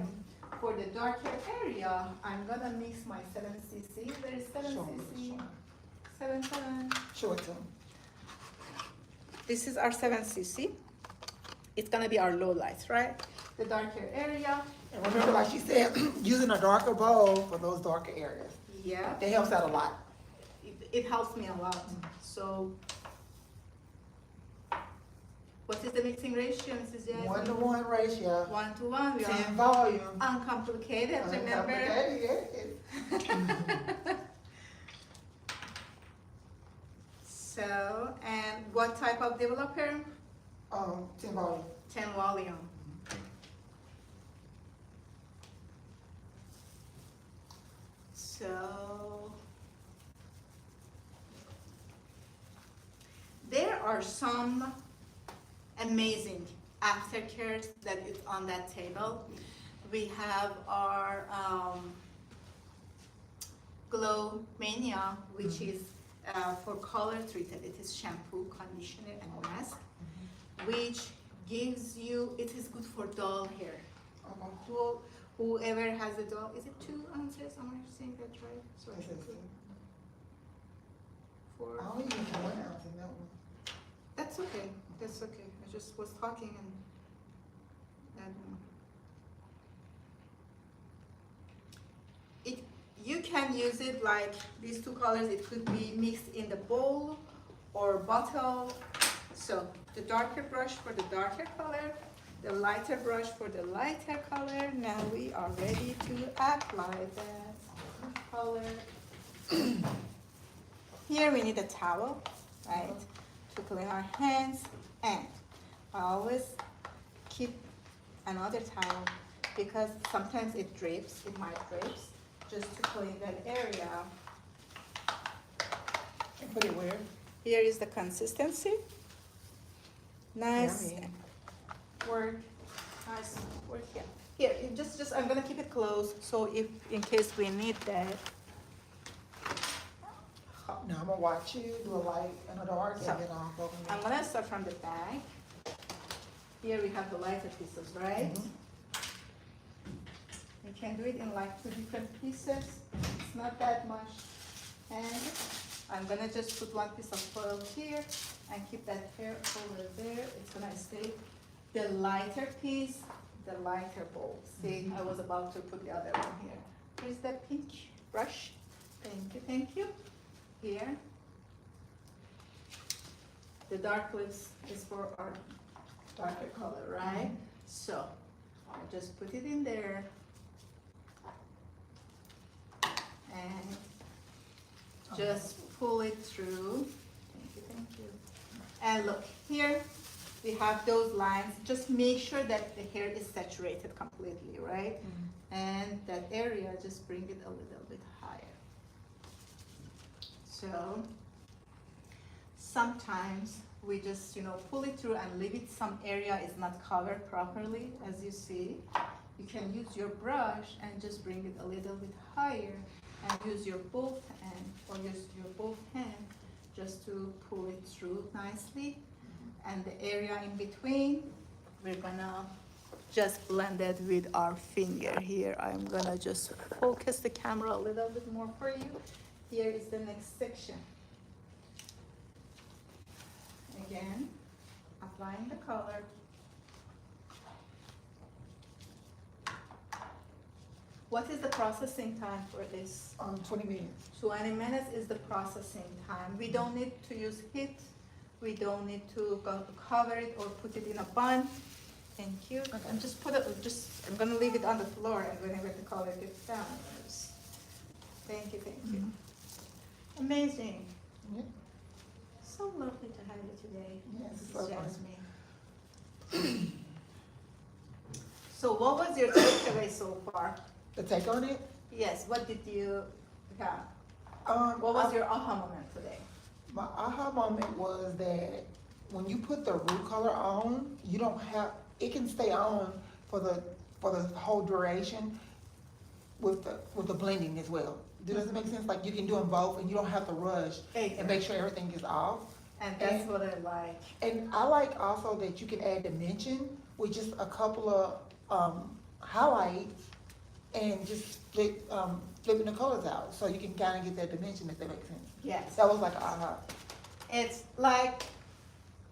For the darker area, I'm gonna mix my 7cc. There is 7cc, 7. Show it to them. This is our 7cc. It's gonna be our low lights, right? The darker area. And remember, like she said, using a darker bowl for those darker areas. Yeah. That helps out a lot. It helps me a lot. So, what is the mixing ratio, Mrs. Jasmine? 1-to-1 ratio. 1 to 1. We 10 are volume. uncomplicated, remember? Uncomplicated, yes. So, and what type of developer? 10 volume. 10 volume. So, there are some amazing aftercares that is on that table. We have our Glow Mania, which is for color treated. It is shampoo, conditioner, and mask, which gives you, it is good for dull hair. Whoever has a dull, is it 2 ounces? Am I saying that right? Sorry. 4. I only use 1 ounce in that one. That's okay. That's okay. I just was talking and it you can use it like these two colors. It could be mixed in the bowl or bottle. So the darker brush for the darker color, the lighter brush for the lighter color. Now we are ready to apply that color. Here we need a towel, right, to clean our hands, and I always keep another towel because sometimes it drips, it might dripes, just to clean that area. And put it where? Here is the consistency. Nice Yummy. work, nice work here. Here, just I'm gonna keep it closed, so if in case we need that. Now I'm gonna watch you do a light and a dark, So, and then I'll go. I'm gonna start from the back. Here we have the lighter pieces, right? You can do it in like 2 different pieces. It's not that much. And I'm gonna just put 1 piece of foil here and keep that hair over there. It's gonna stay the lighter piece, the lighter bowl. See, I was about to put the other one here. Here's the pink brush. Thank you, thank you. Here. The dark lips is for our darker color, right? So I just put it in there. And just pull it through. Thank you, thank you. And look, here we have those lines. Just make sure that the hair is saturated completely, right? And that area, just bring it a little bit higher. So sometimes we just, pull it through and leave it. Some area is not covered properly, as you see. You can use your brush and just bring it a little bit higher and use your both hand or use your both hand just to pull it through nicely. And the area in between, we're gonna just blend it with our finger here. I'm gonna just focus the camera a little bit more for you. Here is the next section. Again, applying the color. What is the processing time for this? 20 minutes. 20 minutes is the processing time. We don't need to use heat. We don't need to cover it or put it in a bun. Thank you. Okay. And just I'm gonna leave it on the floor, and whenever the color gets down, thank you, thank you. Amazing. Yeah. So lovely to have you today. Yes, This is so fun. Jasmine. So what was your takeaway so far? The take on it? Yes, what did you have? What was your aha moment today? My aha moment was that when you put the root color on, you don't have, it can stay on for the whole duration with the blending as well. Does it make sense? Like you can do them both and you don't have to rush and make sure everything is off. And that's what I like. And I like also that you can add dimension with just a couple of highlights and just flipping the colors out. So you can kind of get that dimension, if that makes sense. Yes. That was like aha. It's like,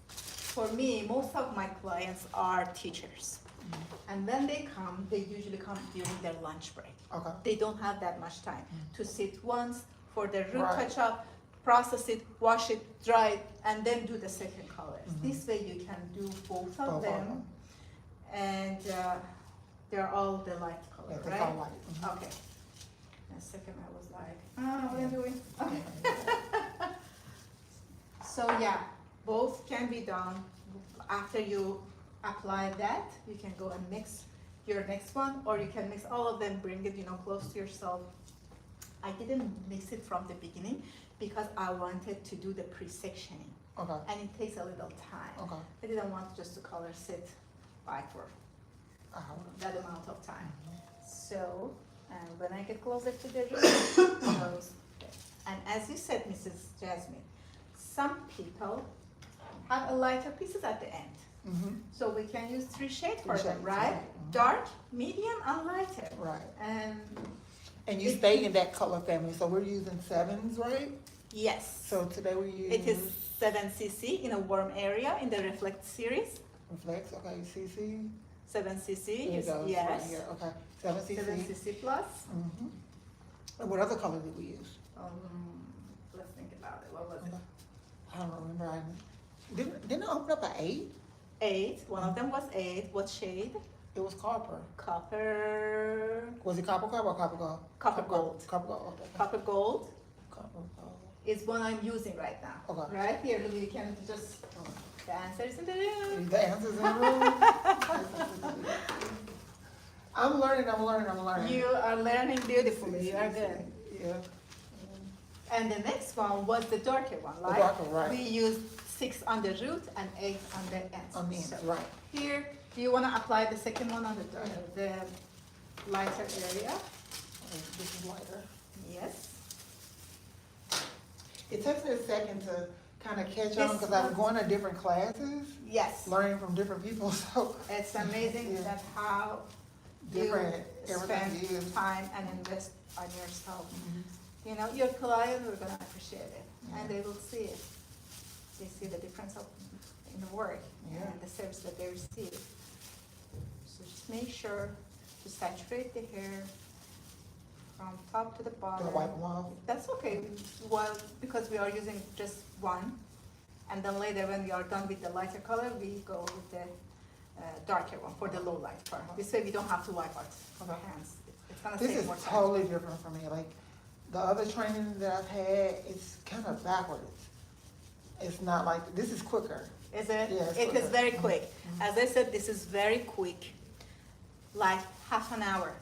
for me, most of my clients are teachers. And when they come, they usually come during their lunch break. Okay. They don't have that much time to sit once for the root Right. touch-up, process it, wash it, dry it, and then do the second colors. This way you can do both of them. And they're all the light color, Yeah, they right? all light. Okay. And second I was like, what am I doing? Okay. So yeah, both can be done. After you apply that, you can go and mix your next one, or you can mix all of them, bring it, close to yourself. I didn't mix it from the beginning because I wanted to do the pre-sectioning. Okay. And it takes a little time. Okay. I didn't want just the color sit like for that amount of time. So, and when I get closer to the root, and as you said, Mrs. Jasmine, some people have a lighter pieces at the end. So we can use 3 shades for them, right? Dark, medium, and lighter. Right. And you stay in that color family, so we're using 7s, right? Yes. So today we use. It is 7cc in a warm area in the Reflect series. Reflex, okay, CC. 7cc There it is, goes, right yes. here, okay, 7cc. 7cc plus. Mm-hmm. And what other color did we use? Let's think about it. What was Okay. it? I don't remember. Didn't it open up at 8? 8. One of them was 8. What shade? It was copper. Copper. Was it copper or copper gold? Copper gold. Copper gold, okay. Copper gold Copper gold. is what I'm using right now. Okay. Right here, look, you can just. The answer is in the room. The answer's in the room. I'm learning. You are learning beautifully. You are good. Yeah. And the next one was the darker one, The right? darker, right. We used 6 on the root and 8 on the ends. On the ends, So right. here, do you want to apply the second one on the lighter area? Okay, this is lighter. Yes. It takes me a second to kind of catch on This because I'm one- going to different classes, Yes. learning from different people, so. It's amazing Yeah. that how Different, you everything spend is. time and invest on yourself. Mhm. You know, your client are gonna appreciate it, Yeah. and they will see it. They see the difference of in the work Yeah. and the service that they receive. So just make sure to saturate the hair from top to the bottom. Gonna wipe them off. That's okay, well, because we are using just one, and then later when we are done with the lighter color, we go with the darker one for the low light part. This way we don't have to wipe our Okay. hands. It's gonna This save is more time. totally different for me, like, the other training that I've had, it's kind of backwards. It's not like, this is quicker. Is it? Yeah, it's It is quicker. very quick. Mhm. As I said, this is very quick, like half an hour.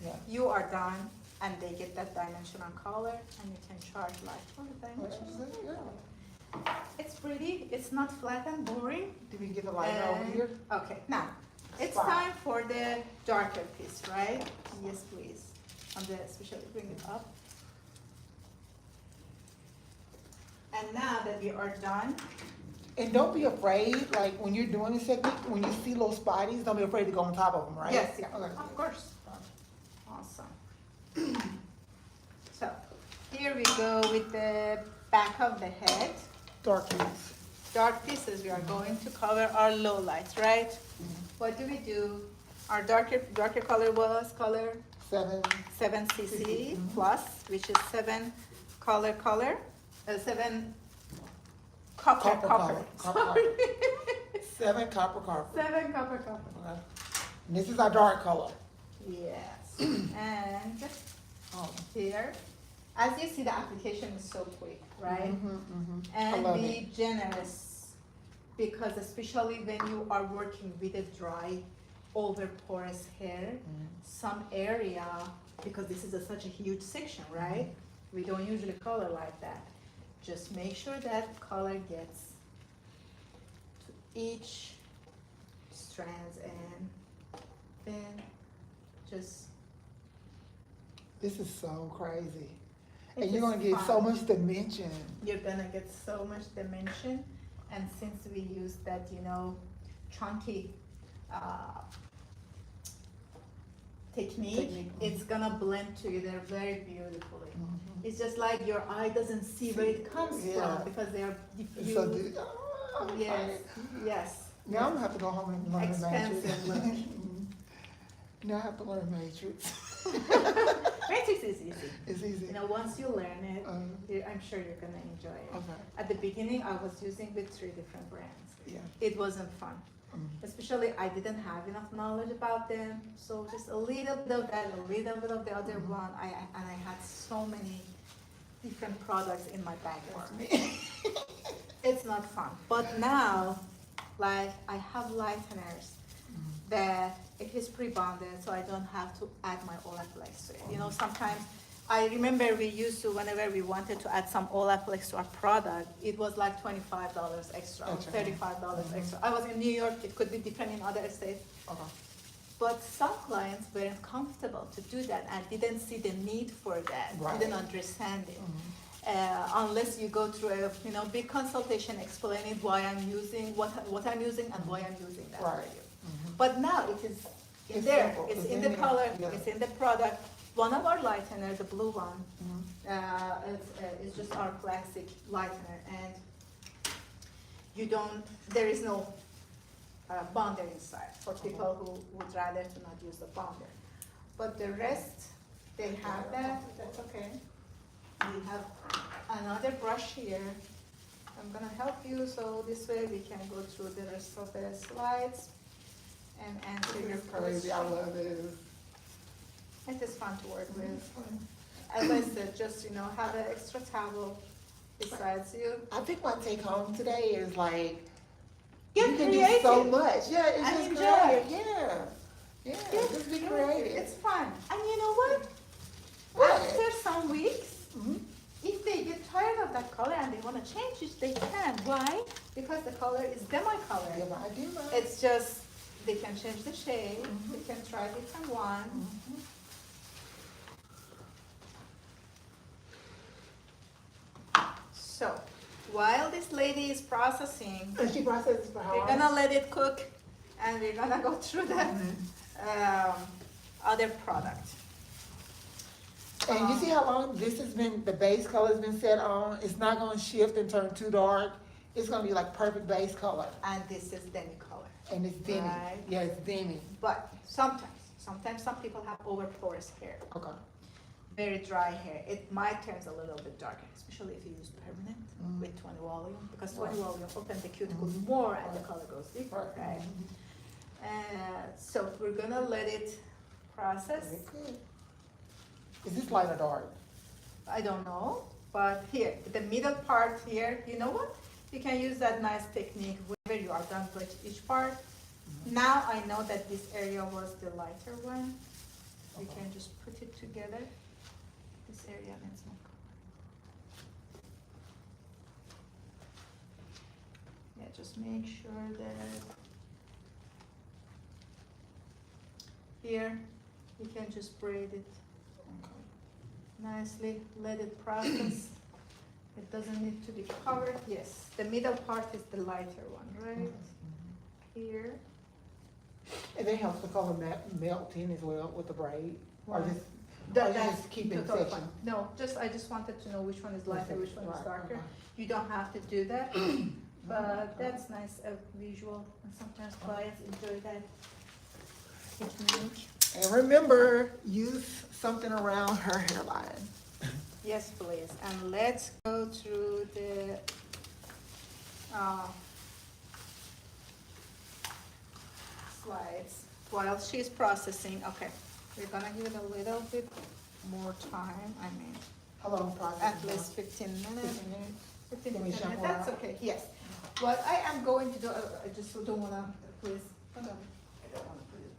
Yeah. You are done, and they get that dimensional color, and you can charge like for the dimensional. Yeah. It's pretty. It's not flat and boring. Did we get the lighter over And- here? Okay, now it's Spot. time for the darker piece, right? Yes, please. On the especially bring it up. And now that we are done, And don't be afraid, like, when you're doing this technique, when you see little spotties, don't be afraid to go on top of them, right? yes, yeah, Okay. of course. Awesome. So here we go with the back of the head. Dark piece. Dark pieces, we are going to cover our low lights, right? What do we do? Our darker color was color 7. 7cc plus, which is 7 color, 7 copper. Copper. Sorry. 7 copper. 7 copper. Okay. And this is our dark color. Yes. And Oh. here, as you see, the application is so quick, right? I And love be it. generous, because especially when you are working with a dry, over porous hair, some area, because this is such a huge section, right? We don't usually color like that. Just make sure that color gets to each strands, and then just. This is so crazy. It And you're is gonna get so fun. much dimension. You're gonna get so much dimension, and since we use that, chunky technique, it's gonna blend together very beautifully. It's just like your eye doesn't see where it comes Yeah. from, because they are diffused. So, Yes, yes. now I'm gonna have to go home and learn the matrix. Expensive look. Now I have to learn matrix. Matrix is easy. It's easy. Once you learn it, Uh, I'm sure you're gonna enjoy it. Okay. At the beginning, I was using with 3 different brands. Yeah. It wasn't fun. Especially I didn't have enough knowledge about them, so just a little bit of that, a little bit of the other one. And I had so many different products in my backyard. It's not fun. But now, like, I have lighteners that it is pre-bonded, so I don't have to add my Olaplex to it. Sometimes I remember we used to, whenever we wanted to add some Olaplex to our product, it was like $25 extra, or Extra. $35 extra. I was in New York, it could be different in other states. Okay. But some clients weren't comfortable to do that and didn't see the need for that, Right. didn't understand it. Unless you go through a big consultation explaining why I'm using what I'm using and why I'm using that for Right. you. But now it is in It's there, simple. it's It's in in the there. color, Yeah. it's in the product. one of our lightener, the blue one, it's just our classic lightener, and you don't, there is no bonder inside for people who would rather to not use the bonder. But the rest, they have that, that's okay. We have another brush here. I'm gonna help you, so this way we can go through the rest of the slides and answer your questions. Crazy, I love it. It is fun to work with. As I said, just, you know, have an extra towel besides you. I think my take home today is like, Get you can creative. do so much. Yeah, it's And just enjoy. creative. Yeah. Yeah, just be creative. It's fun. And you know what? What? After some weeks, Mhm. if they get tired of that color and they want to change it, they can. Why? Because the color is demi-color. Yeah, I do that. It's just, they can change the shade, they can try different ones. Mhm. So, while this lady is processing, And she processes for how we're long? gonna let it cook and we're gonna go through the other product. And you see how long this has been, the base color's been set on? It's not gonna shift and turn too dark. It's gonna be like perfect base color. And this is demi color. And it's Demi. Right. Yeah, it's Demi. But sometimes some people have over porous hair, Okay. very dry hair. It might turn a little bit darker, especially if you use permanent with 20 volume, because 20 volume opens the cuticles more and the color goes deeper, right? So we're gonna let it process. Very good. Is this light or dark? I don't know, but here, the middle part here, you know what? You can use that nice technique whenever you are done with each part. Now I know that this area was the lighter one. We Okay. can just put it together. This area needs more color. Yeah, just make sure that here, you can just braid it Okay. nicely, let it process. It doesn't need to be covered. Yes, the middle part is the lighter one, right? Here. And it helps the color melt in as well with the braid? Or Right. just, That- or you that's just keep it in the third section? one. No, I just wanted to know which one is lighter, which one is Right, darker. okay. You don't have to do that, but that's nice visual, and sometimes clients enjoy that technique. And remember, use something around her hairline. Yes, please, and let's go through the slides while she's processing. Okay, we're gonna give it a little bit more time, I mean, How long process? at least 15 minutes. 15 minutes? 15 Can we minutes, shuffle that's out? okay, yes. What I am going to do, I just don't wanna, please. Okay. I don't wanna put it.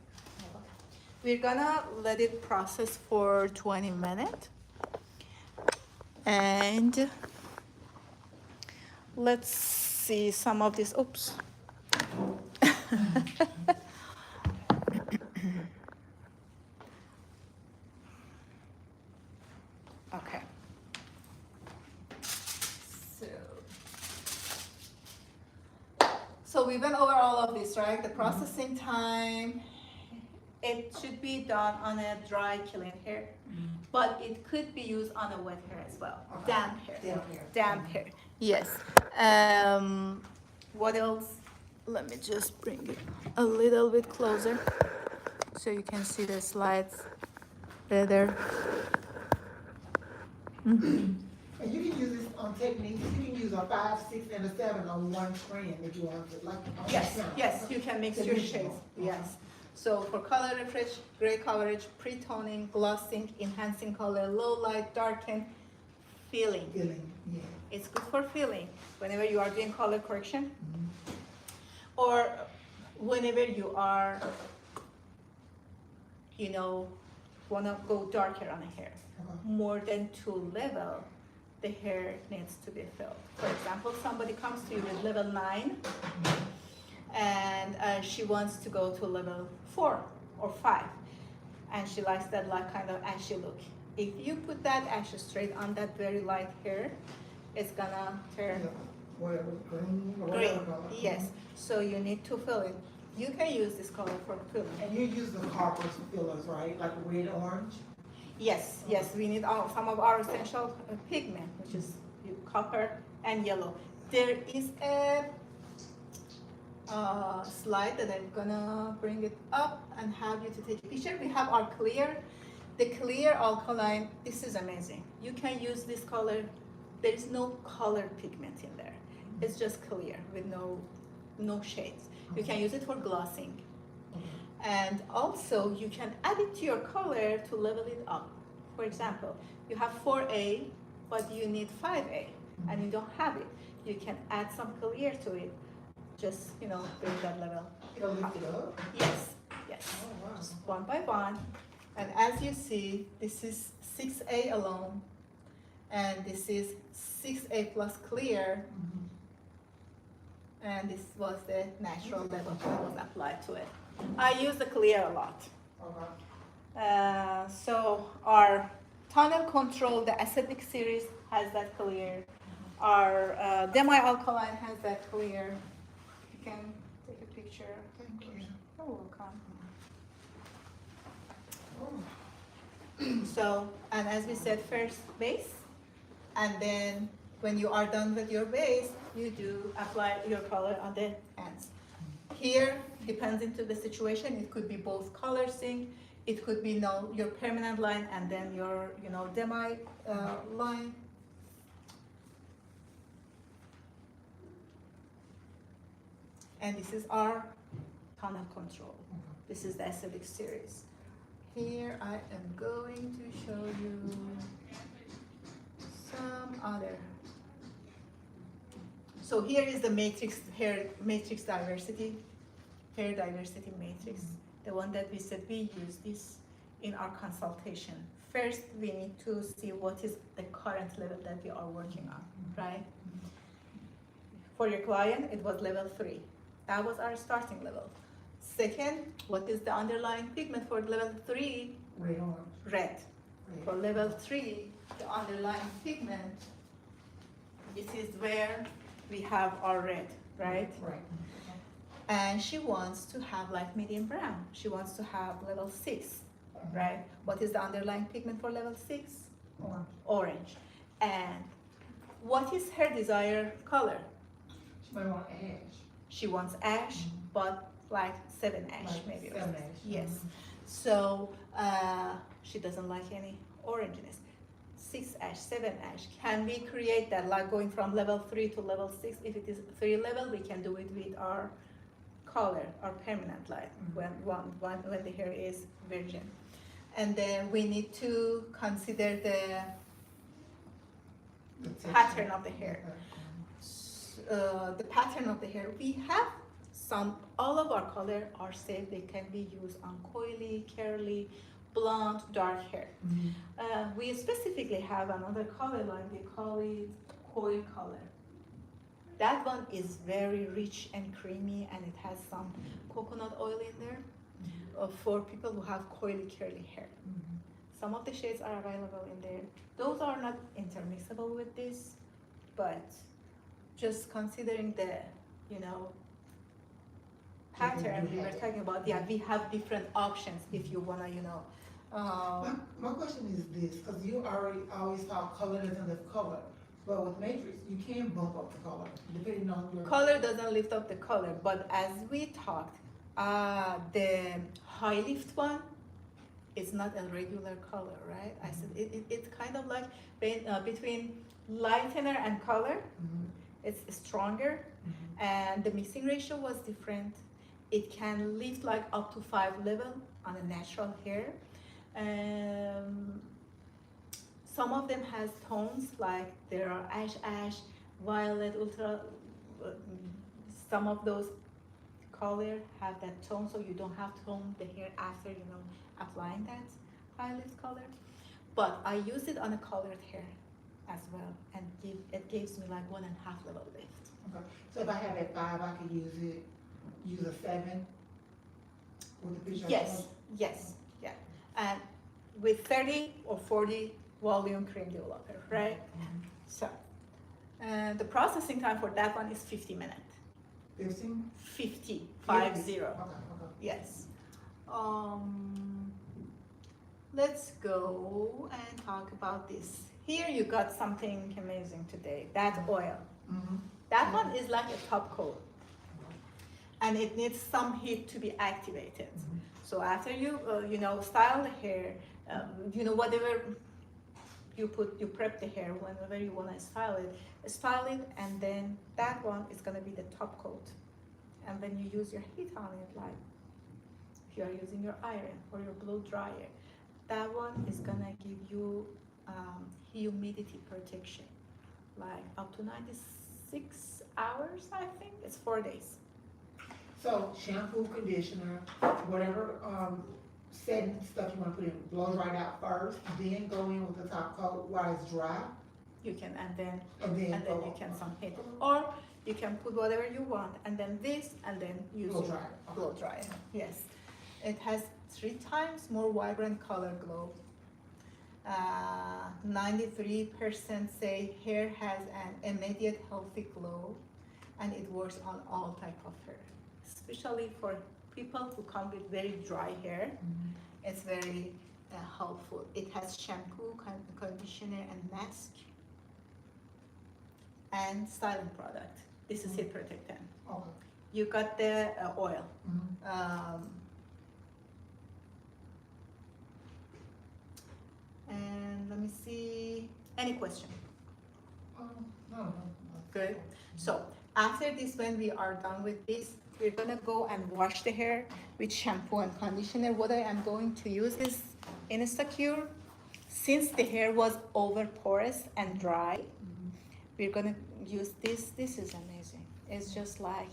We're gonna let it process for 20 minutes. And let's see some of this, oops. Okay. So we went over all of this, right? The processing time, it should be done on a dry killing hair, but it could be used on a wet hair as well. Okay. Damp hair. Damp hair. Damp hair, yes. What else? Let me just bring it a little bit closer so you can see the slides better. And you can use this on techniques, you can use a 5, 6, and a 7 on one strand if you want to, like. on Yes, the yes, you can mix your shades, yes. So for color refresh, gray coverage, pre-toning, glossing, enhancing color, low light, darken, filling. Feeling, yeah. It's good for filling whenever you are doing color correction or whenever you are, you know, wanna go darker on a hair. Okay. More than 2 level, the hair needs to be filled. For example, somebody comes to you with level 9 and she wants to go to level 4 or 5 and she likes that like kind of ashy look. If you put that ashy straight on that very light hair, it's gonna turn Yeah. Whatever, green or green. whatever color. Yes, so you need to fill it. You can use this color for filling. And you use the copper fillers, right? Like red, orange? Yes, yes, we need some of our essential pigment, which is copper and yellow. There is a slide that I'm gonna bring it up and have you to take a picture. We have our clear, the clear alkaline. This is amazing. You can use this color. There is no color pigment in there. It's just clear with no shades. You can use it for glossing. And also you can add it to your color to level it up. For example, you have 4A, but you need 5A, and you don't have it. You can add some clear to it. Just, bring that level. It'll lift it up? Yes, yes. Oh, wow. Just one by one. And as you see, this is 6A alone, and this is 6A plus clear, and this was the natural level that was applied to it. I use the clear a lot. Okay. So our tunnel control, the acidic series has that clear. Our demi-alkaline has that clear. You can take a picture. Thank you. You're welcome. Oh. So, and as we said, first base, and then when you are done with your base, you do apply your color on the ends. Here, depends into the situation. It could be both color sync. It could be your permanent line and then your demi line. And this is our tunnel control. This is the acidic series. Here I am going to show you some other. So here is the matrix, hair matrix diversity, hair diversity matrix, the one that we said we use this in our consultation. First, we need to see what is the current level that we are working on, right? For your client, it was level 3. That was our starting level. Second, what is the underlying pigment for level 3? Red orange. Red. For level 3, the underlying pigment, this is where we have our red, right? Right. And she wants to have like medium brown. She wants to have level 6, right? What is the underlying pigment for level 6? Orange. Orange. And what is her desired color? She might want ash. She wants ash, but like 7 ash Like maybe. 7 ash. Yes. So she doesn't like any orangeness. 6 ash, 7 ash. Can we create that like going from level 3 to level 6? If it is 3 level, we can do it with our color, our permanent light, when the hair is virgin. And then we need to consider the pattern of the hair. The pattern of the hair. We have all of our color are safe. They can be used on coily, curly, blonde, dark hair. We specifically have another color line. We call it coil color. That one is very rich and creamy, and it has some coconut oil in there for people who have coily, curly hair. Some of the shades are available in there. Those are not intermixable with this, but just considering the, pattern we were talking about, yeah, we have different options if you wanna, My question is this, because you always talk color doesn't lift color, but with matrix, you can bump up the color depending on your color doesn't lift up the color, but as we talked, the high lift one is not a regular color, right? I said it's kind of like between lightener and color. It's stronger, and the mixing ratio was different. It can lift like up to 5 level on a natural hair. Some of them has tones, like there are ash, violet, ultra. Some of those color have that tone, so you don't have to tone the hair after applying that high lift color. But I use it on a colored hair as well, and it gives me like 1.5 level lift. Okay. So if I have at 5, I could use a 7 with the picture. Yes, yeah. And with 30 or 40 volume cream developer, right? So, the processing time for that one is 50 minutes. 15? 50. Okay. Yes. let's go and talk about this. Here you got something amazing today. That oil. Mm-hmm. That one is like a top coat, and it needs some heat to be activated. So after you style the hair, whatever you prep the hair whenever you want to style it, and then that one is gonna be the top coat. And when you use your heat on it, like if you are using your iron or your blow dryer, that one is gonna give you humidity protection, like up to 96 hours. I think it's 4 days. So shampoo, conditioner, whatever setting stuff you want to put in, blow right out first, then go in with the top coat while it's dry, You can and and then you can some heat, or you can put whatever you want, and then this, and then use blow your dry. blow dryer. Yes, it has 3 times more vibrant color glow. 93% say hair has an immediate healthy glow, and it works on all type of hair, especially for people who come with very dry hair. It's very helpful. It has shampoo, conditioner, and mask, and styling product. This is heat protectant. Okay. You got the oil. Mm-hmm. And let me see. Any question? No. Good. So after this, when we are done with this, we're gonna go and wash the hair with shampoo and conditioner. What I am going to use is Instacure. Since the hair was over porous and dry, we're gonna use this. This is amazing. It's just like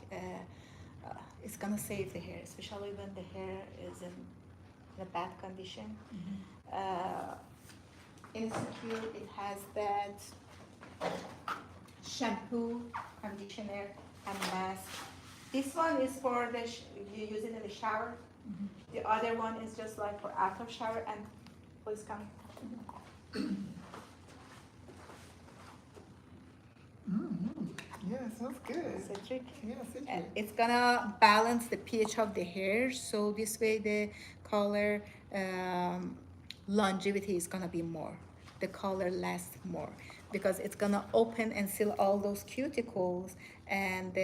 it's gonna save the hair, especially when the hair is in a bad condition. Insecure, it has that shampoo, conditioner, and mask. This one is for you use it in the shower. The other one is just like for after shower. And please come. Yes, that's good. Citric. Yes, it's And good. it's gonna balance the pH of the hair, so this way the color longevity is gonna be more. The color lasts more because it's gonna open and seal all those cuticles, and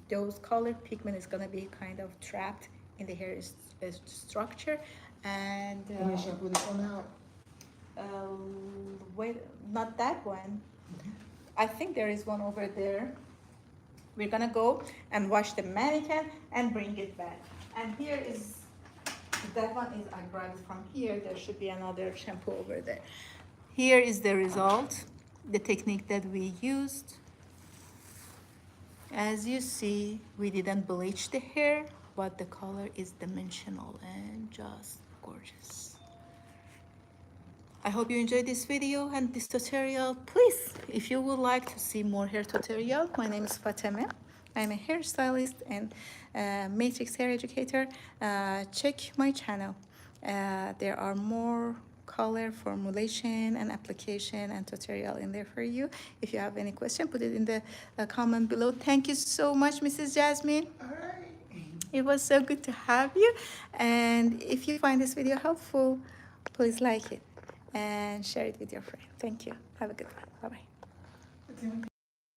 those colored pigment is gonna be kind of trapped in the hair structure. And And then shampoo this one out. wait, not that one. I think there is one over there. We're gonna go and wash the mannequin and bring it back. And here is, that one is, I grabbed it from here. There should be another shampoo over there. Here is the result, the technique that we used. As you see, we didn't bleach the hair, but the color is dimensional and just gorgeous. I hope you enjoyed this video and this tutorial. Please, if you would like to see more hair tutorial, my name is Fateme. I'm a hairstylist and matrix hair educator. Check my channel. There are more color formulation and application and tutorial in there for you. If you have any question, put it in the comment below. Thank you so much, Mrs. Jasmine. All right. It was so good to have you. And if you find this video helpful, please like it and share it with your friend. Thank you. Have a good one. Bye-bye.